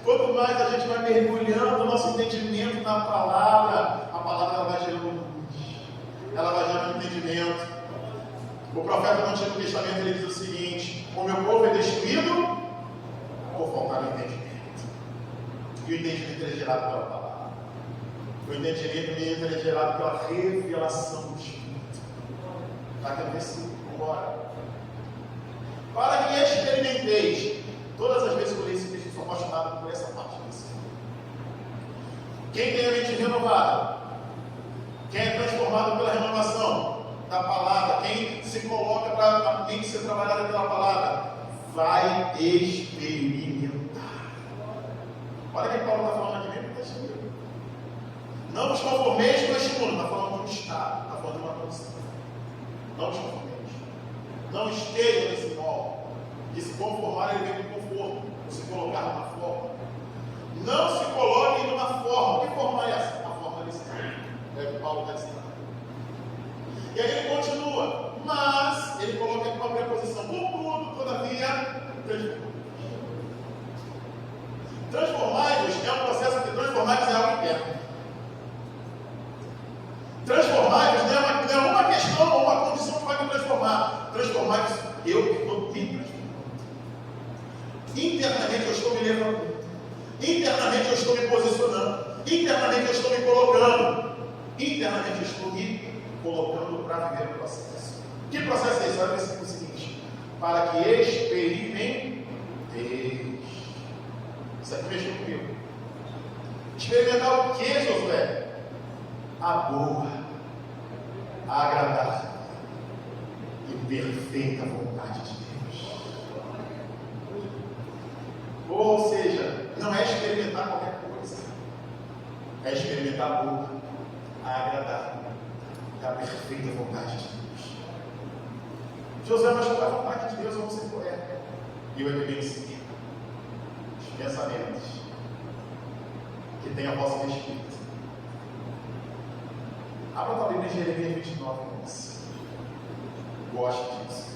Quanto mais a gente vai mergulhando o nosso entendimento na palavra, a palavra ela vai gerando luz, ela vai gerando entendimento. O profeta do Antigo Testamento ele diz o seguinte: o meu povo é destruído por faltar de entendimento. E o entendimento é gerado pela palavra. O entendimento é gerado pela revelação do Espírito. Está aqui no versículo, vamos para que experimenteis. Todas as vezes que eu leio esse texto, eu sou apaixonado por essa parte desse livro. Quem tem a mente renovada, quem é transformado pela renovação da palavra, quem se coloca para a mente ser trabalhada pela palavra, vai experimentar. Olha quem Paulo está falando aqui mesmo, está escrito. Não vos conformeis com este mundo, está falando de um estado, está falando de uma condição. Não vos conformeis. Não esteja nesse molde. Que se conformar, ele vem com conforto. Ou se colocar numa forma. Não se coloque numa forma. Que forma é essa? A forma desse tempo. É o que Paulo está ensinando. E aí ele continua. Mas, ele coloca aqui uma preposição. Contudo, todavia, transformai-vos é um processo de transformai-vos é algo interno. Transformai-vos não é uma questão ou uma condição que vai me transformar. Transformai-vos, eu que estou me transformando. Internamente eu estou me levantando. Internamente eu estou me posicionando. Internamente eu estou me colocando. Internamente eu estou me colocando para viver o processo. Que processo é esse? Olha o versículo seguinte: para que experimenteis. Isso aqui mexeu comigo. Experimentar o que, Josué? A boa, a agradável e perfeita vontade de Deus. Ou seja, não é experimentar qualquer coisa, é experimentar a boa, a agradável e a perfeita vontade de Deus. José, mas qual é a vontade de Deus? Eu não sei qual é. E eu devia seguir os pensamentos que tem a vossa respeito. Abra a Bíblia em Jeremias 29, 11. Gosto disso.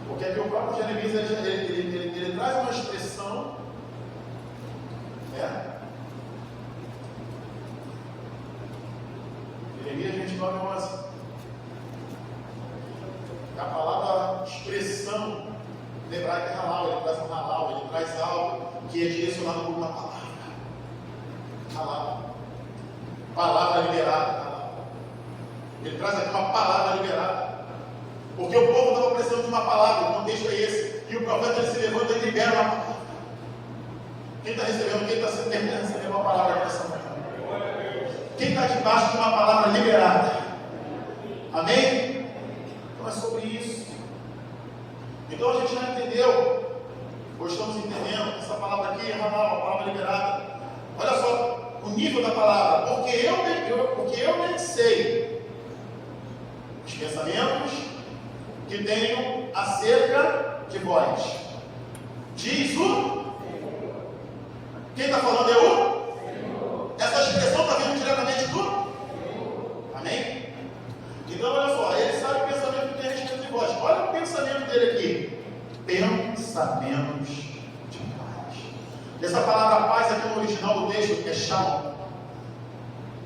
Porque aqui o próprio Jeremias ele traz uma expressão, Jeremias 29, 11. A palavra expressão hebraica é halal, ele traz um halal, ele traz algo que é direcionado por uma palavra. Halal. Palavra liberada. Halal. Ele traz aqui uma palavra liberada. Porque o povo estava precisando de uma palavra, o contexto é esse. E o profeta ele se levanta e libera uma palavra. Quem está recebendo, quem está terminando de receber uma palavra aqui nessa manhã? Quem está debaixo de uma palavra liberada? Amém? Então é sobre isso. Então a gente já entendeu, ou estamos entendendo, essa palavra aqui é uma palavra liberada. Olha só o nível da palavra. Porque eu pensei os pensamentos que tenho acerca de vós. Diz o. Quem está falando é o? Essa expressão está vindo diretamente do? Amém? Então olha só, ele sabe o pensamento que tem a respeito de vós. Olha o pensamento dele aqui. Pensamentos de paz. Essa palavra paz aqui no original do texto é shalom.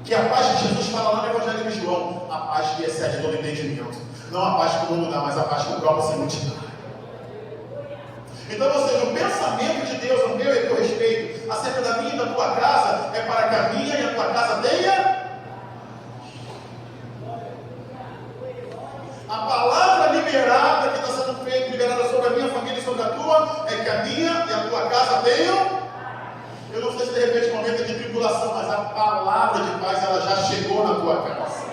Que é a paz que Jesus fala lá no Evangelho de João. A paz que excede todo entendimento. Não a paz que o mundo dá, mas a paz que o próprio Senhor te dá. Então, ou seja, o pensamento de Deus no meu e teu respeito acerca da minha e da tua casa é para que a minha e a tua casa tenha. A palavra liberada que está sendo feita, liberada sobre a minha família e sobre a tua, é que a minha e a tua casa tenham. Eu não sei se de repente momento de tribulação, mas a palavra de paz ela já chegou na tua casa.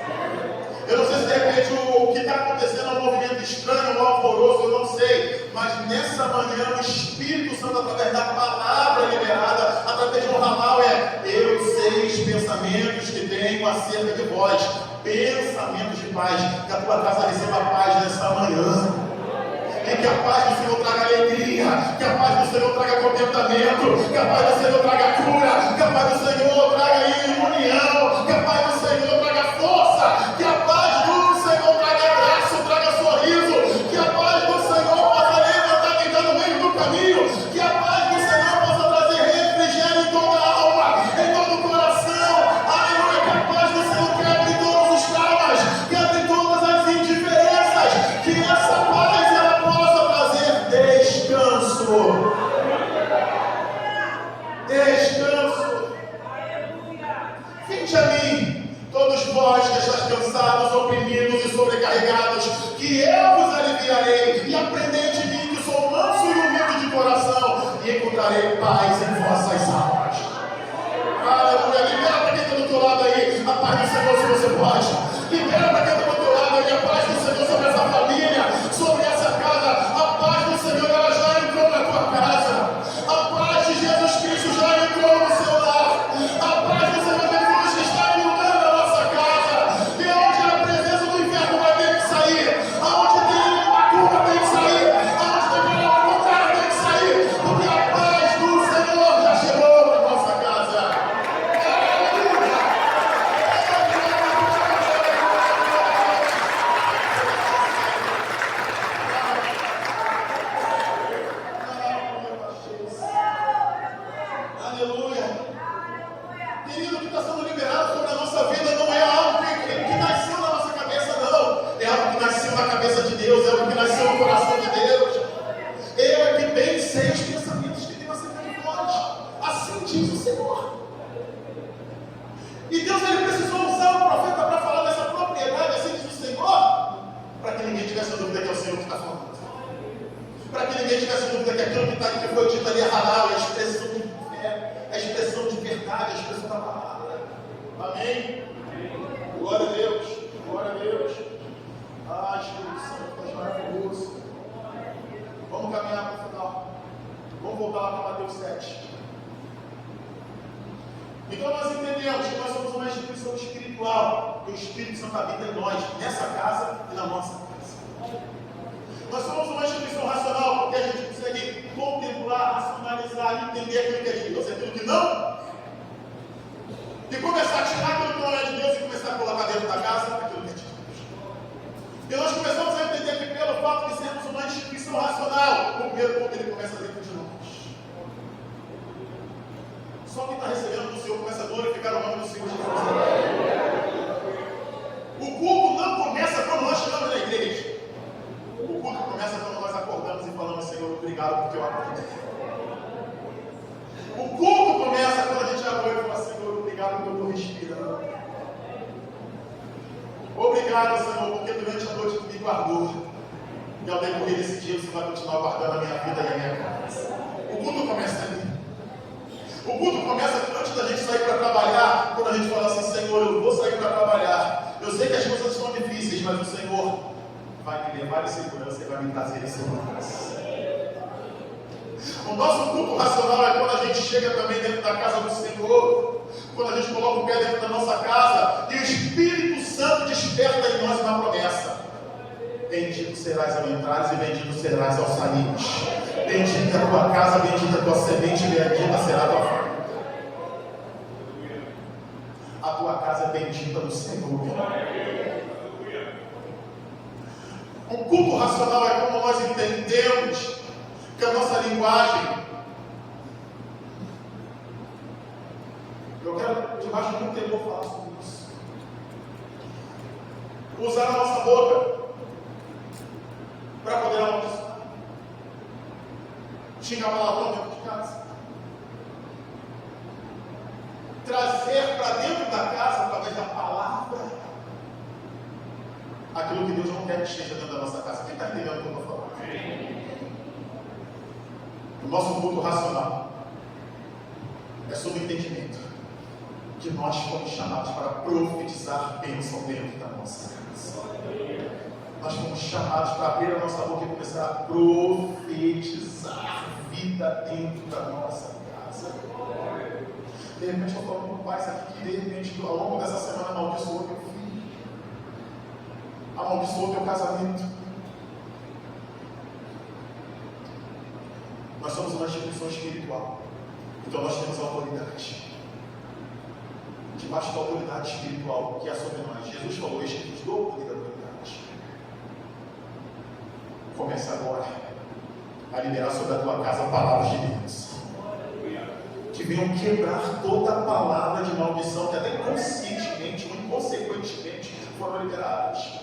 Eu não sei se de repente o que está acontecendo é um movimento estranho, um alvoroço, eu não sei. Mas nessa manhã o Espírito Santo, através da palavra liberada, através de um ramal, eu sei os pensamentos que tenho acerca de vós. Pensamentos de paz, que a tua casa receba paz nessa manhã. E que a paz do Senhor traga alegria, que a paz do Senhor traga contentamento, que a paz do Senhor traga cura, que a paz do Senhor traga união, que a paz do Senhor traga força, que a paz do Senhor traga graça, traga sorriso, que a paz do Senhor possa levantar quem está no meio do caminho, que a paz do Senhor possa trazer refrigério em toda a alma, em todo o coração, aleluia, que a paz do Senhor quebre todos os traumas, quebre todas as indiferenças, que essa paz descanso. Vinde a mim, todos vós que estáis cansados, oprimidos e sobrecarregados, que eu vos aliviarei, e aprendei de mim, que sou manso e humilde de coração, e encontrarei paz em vossas almas. Aleluia, liberta quem está do teu lado aí, a paz do Senhor se você pode. Liberta quem está do teu lado aí, a paz do Senhor sobre essa família, sobre essa casa. A paz do Senhor ela já entrou na tua casa. A paz de Jesus Cristo já entrou no seu lar. A paz do Senhor Jesus que está inundando a nossa casa. E onde a presença do inferno vai ter que sair, aonde tem macumba tem que sair, aonde tem palavra contrária tem que sair, porque a paz do Senhor já chegou na nossa casa. Aleluia. Querido, o que está sendo liberado sobre a nossa vida não é algo que nasceu na nossa cabeça, não. É algo que nasceu na cabeça de Deus, é algo que nasceu no coração de Deus. Eu é que bem sei os pensamentos que tenho acerca de vós. Assim diz o Senhor. E Deus ele precisou usar o profeta para falar dessa propriedade, assim diz o Senhor, para que ninguém tivesse dúvida que é o Senhor que está falando. Para que ninguém tivesse dúvida que aquilo que foi dito ali é halal, é a expressão de fé, a expressão de verdade, a expressão da palavra. Amém? Glória a Deus, glória a Deus. Ah, Espírito Santo, tu és maravilhoso. Vamos caminhar para o final. Vamos voltar lá para Mateus 7. Então nós entendemos que nós somos uma instituição espiritual, que o Espírito Santo habita em nós, nessa casa e na nossa casa. Nós somos uma instituição racional, porque a gente consegue contemplar, racionalizar, entender aquilo que é de Deus, aquilo que não. E começar a tirar aquilo que não é de Deus e começar a colocar dentro da casa aquilo que é de Deus. E nós começamos a entender que pelo fato de sermos uma instituição racional, o primeiro ponto ele começa dentro de nós. Só quem está recebendo do Senhor começa a glorificar o nome do Senhor Jesus. O culto não começa quando nós chegamos na igreja. O culto começa quando nós acordamos e falamos, Senhor, obrigado porque eu acordei. O culto começa quando a gente acorda e fala, Senhor, obrigado porque eu estou respirando. Obrigado, Senhor, porque durante a noite tu me guardou. E ao decorrer desse dia você vai continuar guardando a minha vida e a minha casa. O culto começa ali. O culto começa antes da gente sair para trabalhar, quando a gente fala assim, Senhor, eu vou sair para trabalhar. Eu sei que as coisas estão difíceis, mas o Senhor vai me levar em segurança e vai me trazer em segurança. O nosso culto racional é quando a gente chega também dentro da casa do Senhor, quando a gente coloca o pé dentro da nossa casa e o Espírito Santo desperta em nós uma promessa. Bendito serás ao entrares e bendito serás ao saíres. Bendita a tua casa, bendita a tua semente, bendita será a tua família. A tua casa é bendita do Senhor. O culto racional é como nós entendemos que a nossa linguagem, eu quero debaixo de muito tempo falar sobre isso, usar a nossa boca para poder amaldiçoar. Xingar palavrão dentro de casa. Trazer para dentro da casa, através da palavra, aquilo que Deus não quer que esteja dentro da nossa casa. Quem está entendendo o que eu estou falando? O nosso culto racional é sobre o entendimento que nós fomos chamados para profetizar bênção dentro da nossa casa. Nós fomos chamados para abrir a nossa boca e começar a profetizar vida dentro da nossa casa. De repente eu estou falando com pais aqui que de repente ao longo dessa semana amaldiçoou teu filho, amaldiçoou teu casamento. Nós somos uma instituição espiritual, então nós temos autoridade. Debaixo da autoridade espiritual que é sobre nós, Jesus falou: "Este que nos dou o poder da autoridade." Começa agora a liberar sobre a tua casa palavras de Deus, que venham quebrar toda a palavra de maldição que até inconscientemente ou inconsequentemente foram liberadas.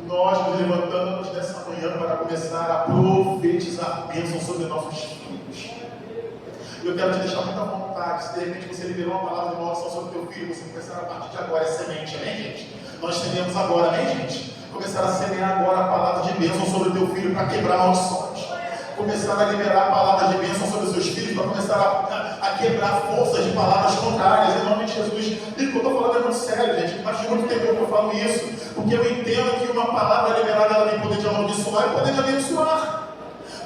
Nós nos levantamos nessa manhã para começar a profetizar bênção sobre nossos filhos. Eu quero te deixar muita vontade. Se de repente você liberou uma palavra de maldição sobre o teu filho, você começar a partir de agora, é semente, amém, gente? Nós semeamos agora, amém, gente? Começar a semear agora a palavra de bênção sobre o teu filho para quebrar maldições. Começar a liberar palavras de bênção sobre os seus filhos para começar a quebrar forças de palavras contrárias, em nome de Jesus. E o que eu estou falando é muito sério, gente. Faz muito tempo que eu falo isso, porque eu entendo que uma palavra liberada, ela tem poder de amaldiçoar e poder de abençoar.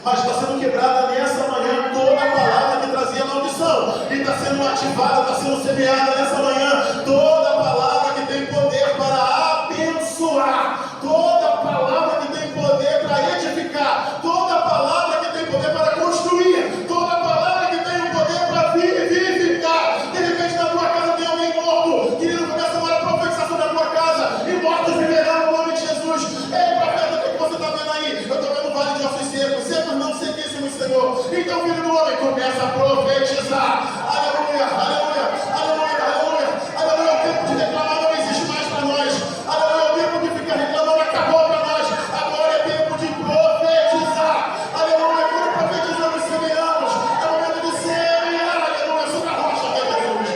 Mas está sendo quebrada nessa manhã toda a palavra que trazia maldição, e está sendo ativada, está sendo semeada nessa manhã toda a palavra que tem poder para abençoar, toda a palavra que tem poder para edificar, toda a palavra que tem poder para construir, toda a palavra que tem o poder para vivificar. De repente na tua casa tem alguém morto, querido, começa agora a profetizar sobre a tua casa, e mortos viverão no nome de Jesus. Ei, profeta, o que você está vendo aí? Eu estou vendo um vale de ossos secos, secos não sequíssimos, Senhor. Então, filho do homem, começa a profetizar. Aleluia, aleluia, aleluia, aleluia, aleluia. O tempo de reclamar não existe mais para nós. Aleluia, o tempo de ficar reclamando acabou para nós. Agora é tempo de profetizar. Aleluia, quando profetizamos, semeamos. É momento de semear, aleluia, sobre a rocha de Jesus.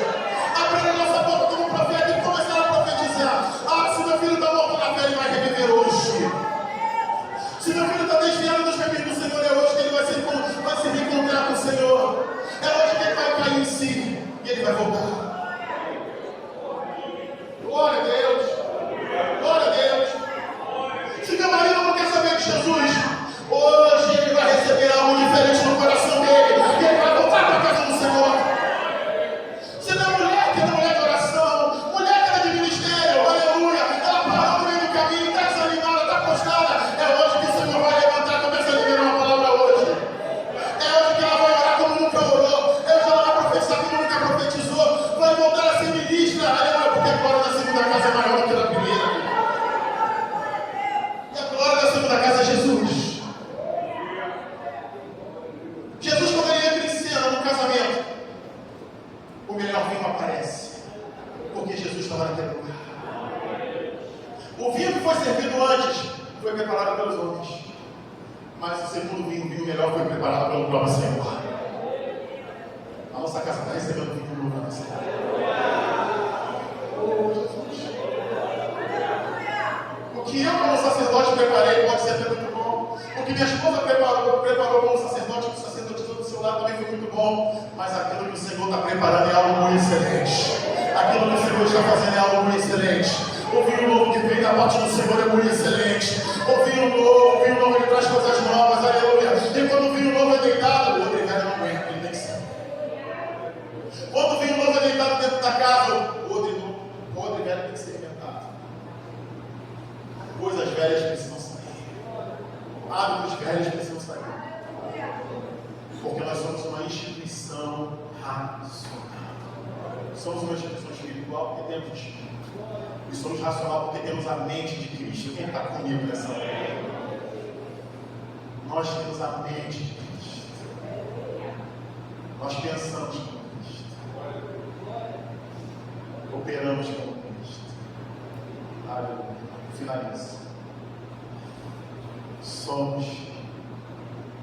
Abrir a nossa boca como profeta e começar a profetizar. Ah, se meu filho está morto na fé, ele vai reviver hoje. Se meu filho está desviado dos caminhos do Senhor, é hoje que ele vai se reencontrar com o Senhor. É hoje que ele vai cair em si e ele vai voltar. Glória a Deus. Glória a Deus. Se meu marido não quer saber de Jesus, hoje ele vai receber algo diferente no coração dele e ele vai voltar para a casa do Senhor. Se minha mulher, que é mulher de oração, mulher que é de ministério, aleluia, ela parou no meio do caminho, está desanimada, está prostrada, é hoje que o Senhor vai levantar, começa a liberar uma palavra hoje. É hoje que ela vai orar como nunca orou, é hoje ela vai profetizar como nunca profetizou, vai voltar a ser ministra, aleluia, porque a glória da segunda casa é maior do que a da primeira. E a glória da segunda casa é Jesus. Jesus, quando ele entra em cena no casamento, o melhor vinho aparece, porque Jesus estava naquele lugar. O vinho que foi servido antes foi preparado pelos homens, mas o segundo vinho, o vinho melhor, foi preparado pelo próprio Senhor. A nossa casa está recebendo vinho novo na Senhor. O que eu, como sacerdote, preparei pode ser até muito bom. O que minha esposa preparou como sacerdote, que o sacerdotizou do seu lado também foi muito bom. Mas aquilo que o Senhor está preparando é algo muito excelente. Aquilo que o Senhor está fazendo é algo muito excelente. O vinho novo que vem da parte do Senhor é muito excelente. O vinho novo ele traz coisas novas, aleluia. E quando o vinho novo é deitado, o outro velho não aguenta, ele tem que ser. Quando o vinho novo é deitado dentro da casa, o outro velho tem que ser inventado. Coisas velhas precisam sair. Hábitos velhos precisam sair. Porque nós somos uma instituição racional. Somos uma instituição espiritual porque temos espírito. E somos racional porque temos a mente de Cristo. Quem está comigo nessa hora? Nós temos a mente de Cristo. Nós pensamos como Cristo. Operamos como Cristo. Aleluia. Finaliza. somos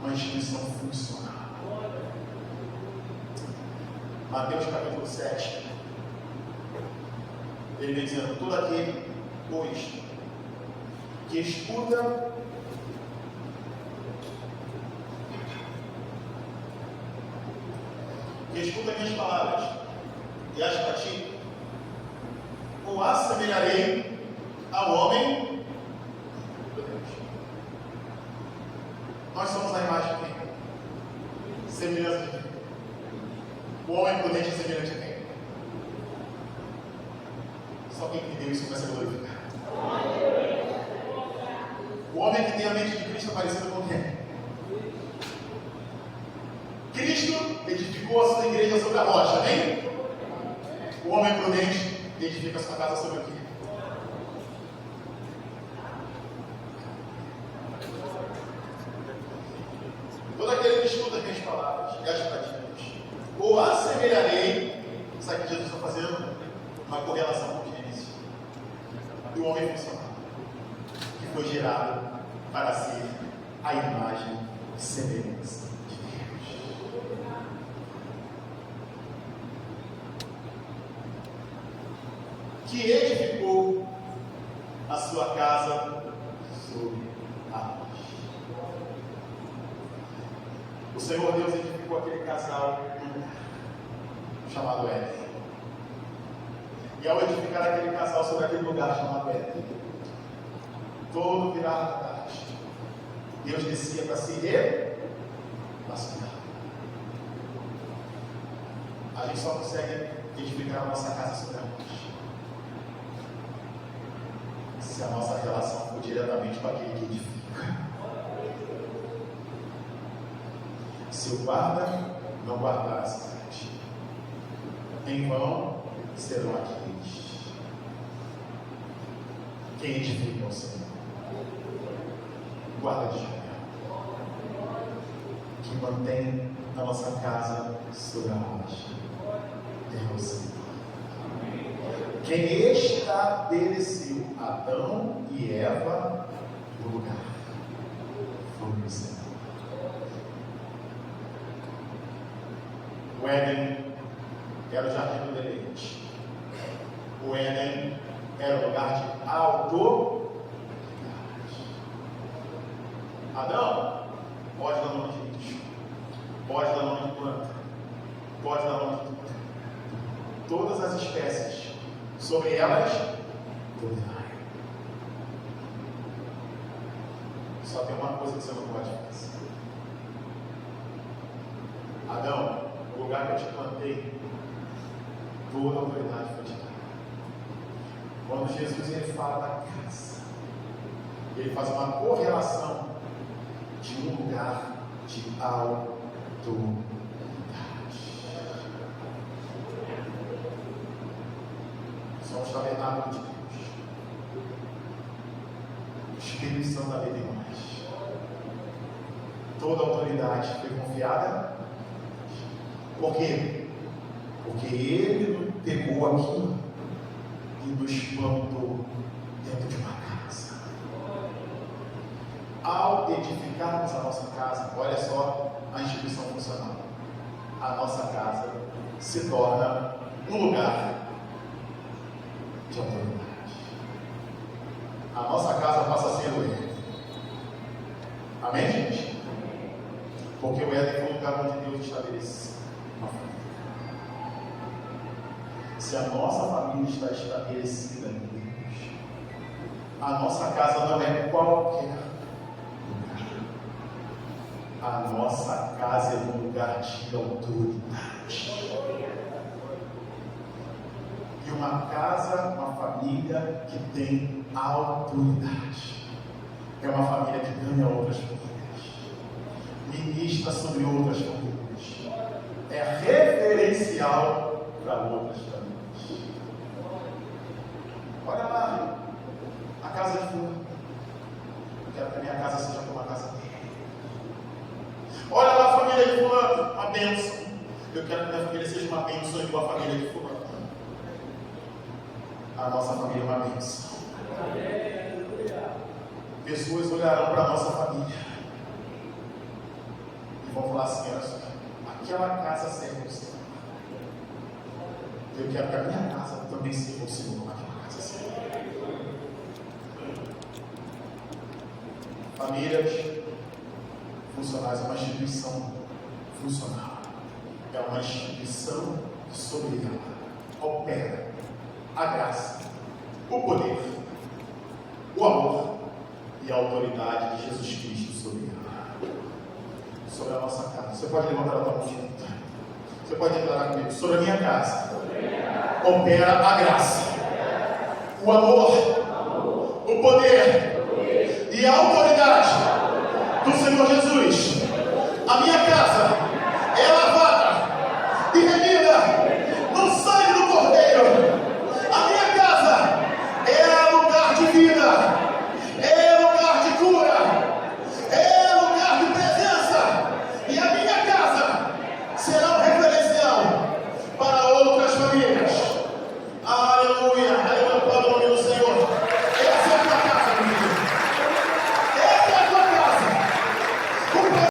uma instituição funcional. Mateus capítulo 7, ele vem dizendo: todo aquele, pois, que escuta minhas palavras e as pratica, o assemelharei ao homem prudente. Nós somos a imagem de quem? Semelhança de quem? O homem prudente é semelhante a quem? Só quem entendeu isso começa a glorificar. O homem que tem a mente de Cristo é parecido com quem? Cristo edificou a sua igreja sobre a rocha, amém? O homem prudente edifica a sua casa sobre o quê? Todo aquele que escuta as minhas palavras e as pratica, ou assemelharei, sabe que Jesus está fazendo uma correlação com o Gênesis, do homem funcional, que foi gerado para ser a imagem e semelhança de Deus. Que edificou a sua casa sobre a rocha. O Senhor Deus edificou aquele casal chamado Éden. E ao edificar aquele casal sobre aquele lugar chamado Éden, todo virado da tarde, Deus descia para se relacionar. A gente só consegue edificar a nossa casa sobre a rocha se a nossa relação for diretamente com aquele que edifica. Se o guarda não guardar a cidade, em vão serão aqueles. Quem edifica é o Senhor, guarda de Israel, que mantém a nossa casa sobre a rocha, é o Senhor. Quem estabeleceu Adão e Eva no lugar foi o Senhor. O Éden era o jardim do deleite. O Éden era o lugar de autoridade. Adão pode dar nome de bicho, pode dar nome de planta, pode dar nome de tudo. Todas as espécies, sobre elas, dominai. Só tem uma coisa que você não pode fazer. Adão, no lugar que eu te plantei, toda a autoridade foi te dada. Quando Jesus ele fala da casa, ele faz uma correlação de um lugar de autoridade. Somos o tabernáculo de Deus. O Espírito Santo habita em nós. Toda a autoridade foi confiada. Por quê? Porque Ele pegou aquilo e nos plantou dentro de uma casa. Ao edificarmos a nossa casa, olha só a instituição funcional. A nossa casa se torna um lugar de autoridade. A nossa casa passa a ser o Éden. Amém, gente? Porque o Éden foi o lugar onde Deus estabeleceu uma família. Se a nossa família está estabelecida em Deus, a nossa casa não é qualquer lugar. A nossa casa é um lugar de autoridade. E uma casa, uma família que tem autoridade. É uma família que ganha outras famílias, ministra sobre outras famílias, é referencial para outras famílias. Olha lá, a casa de fulano. Eu quero que a minha casa seja como a casa dele. Olha lá a família de fulano, uma bênção. Eu quero que a minha família seja uma bênção igual a família de fulano. A nossa família é uma bênção. pessoas olharão para a nossa família e vão falar assim: olha só, aquela casa serve o Senhor. Eu quero que a minha casa também sirva o Senhor como aquela casa serve. Famílias funcionais é uma instituição funcional. É uma instituição soberana. Opera a graça, o poder, o amor e a autoridade de Jesus Cristo sobre a nossa casa. Você pode levantar a tua mão junto. Você pode declarar comigo: sobre a minha casa opera a graça, o amor, o poder e a autoridade do Senhor Jesus. A minha casa, ela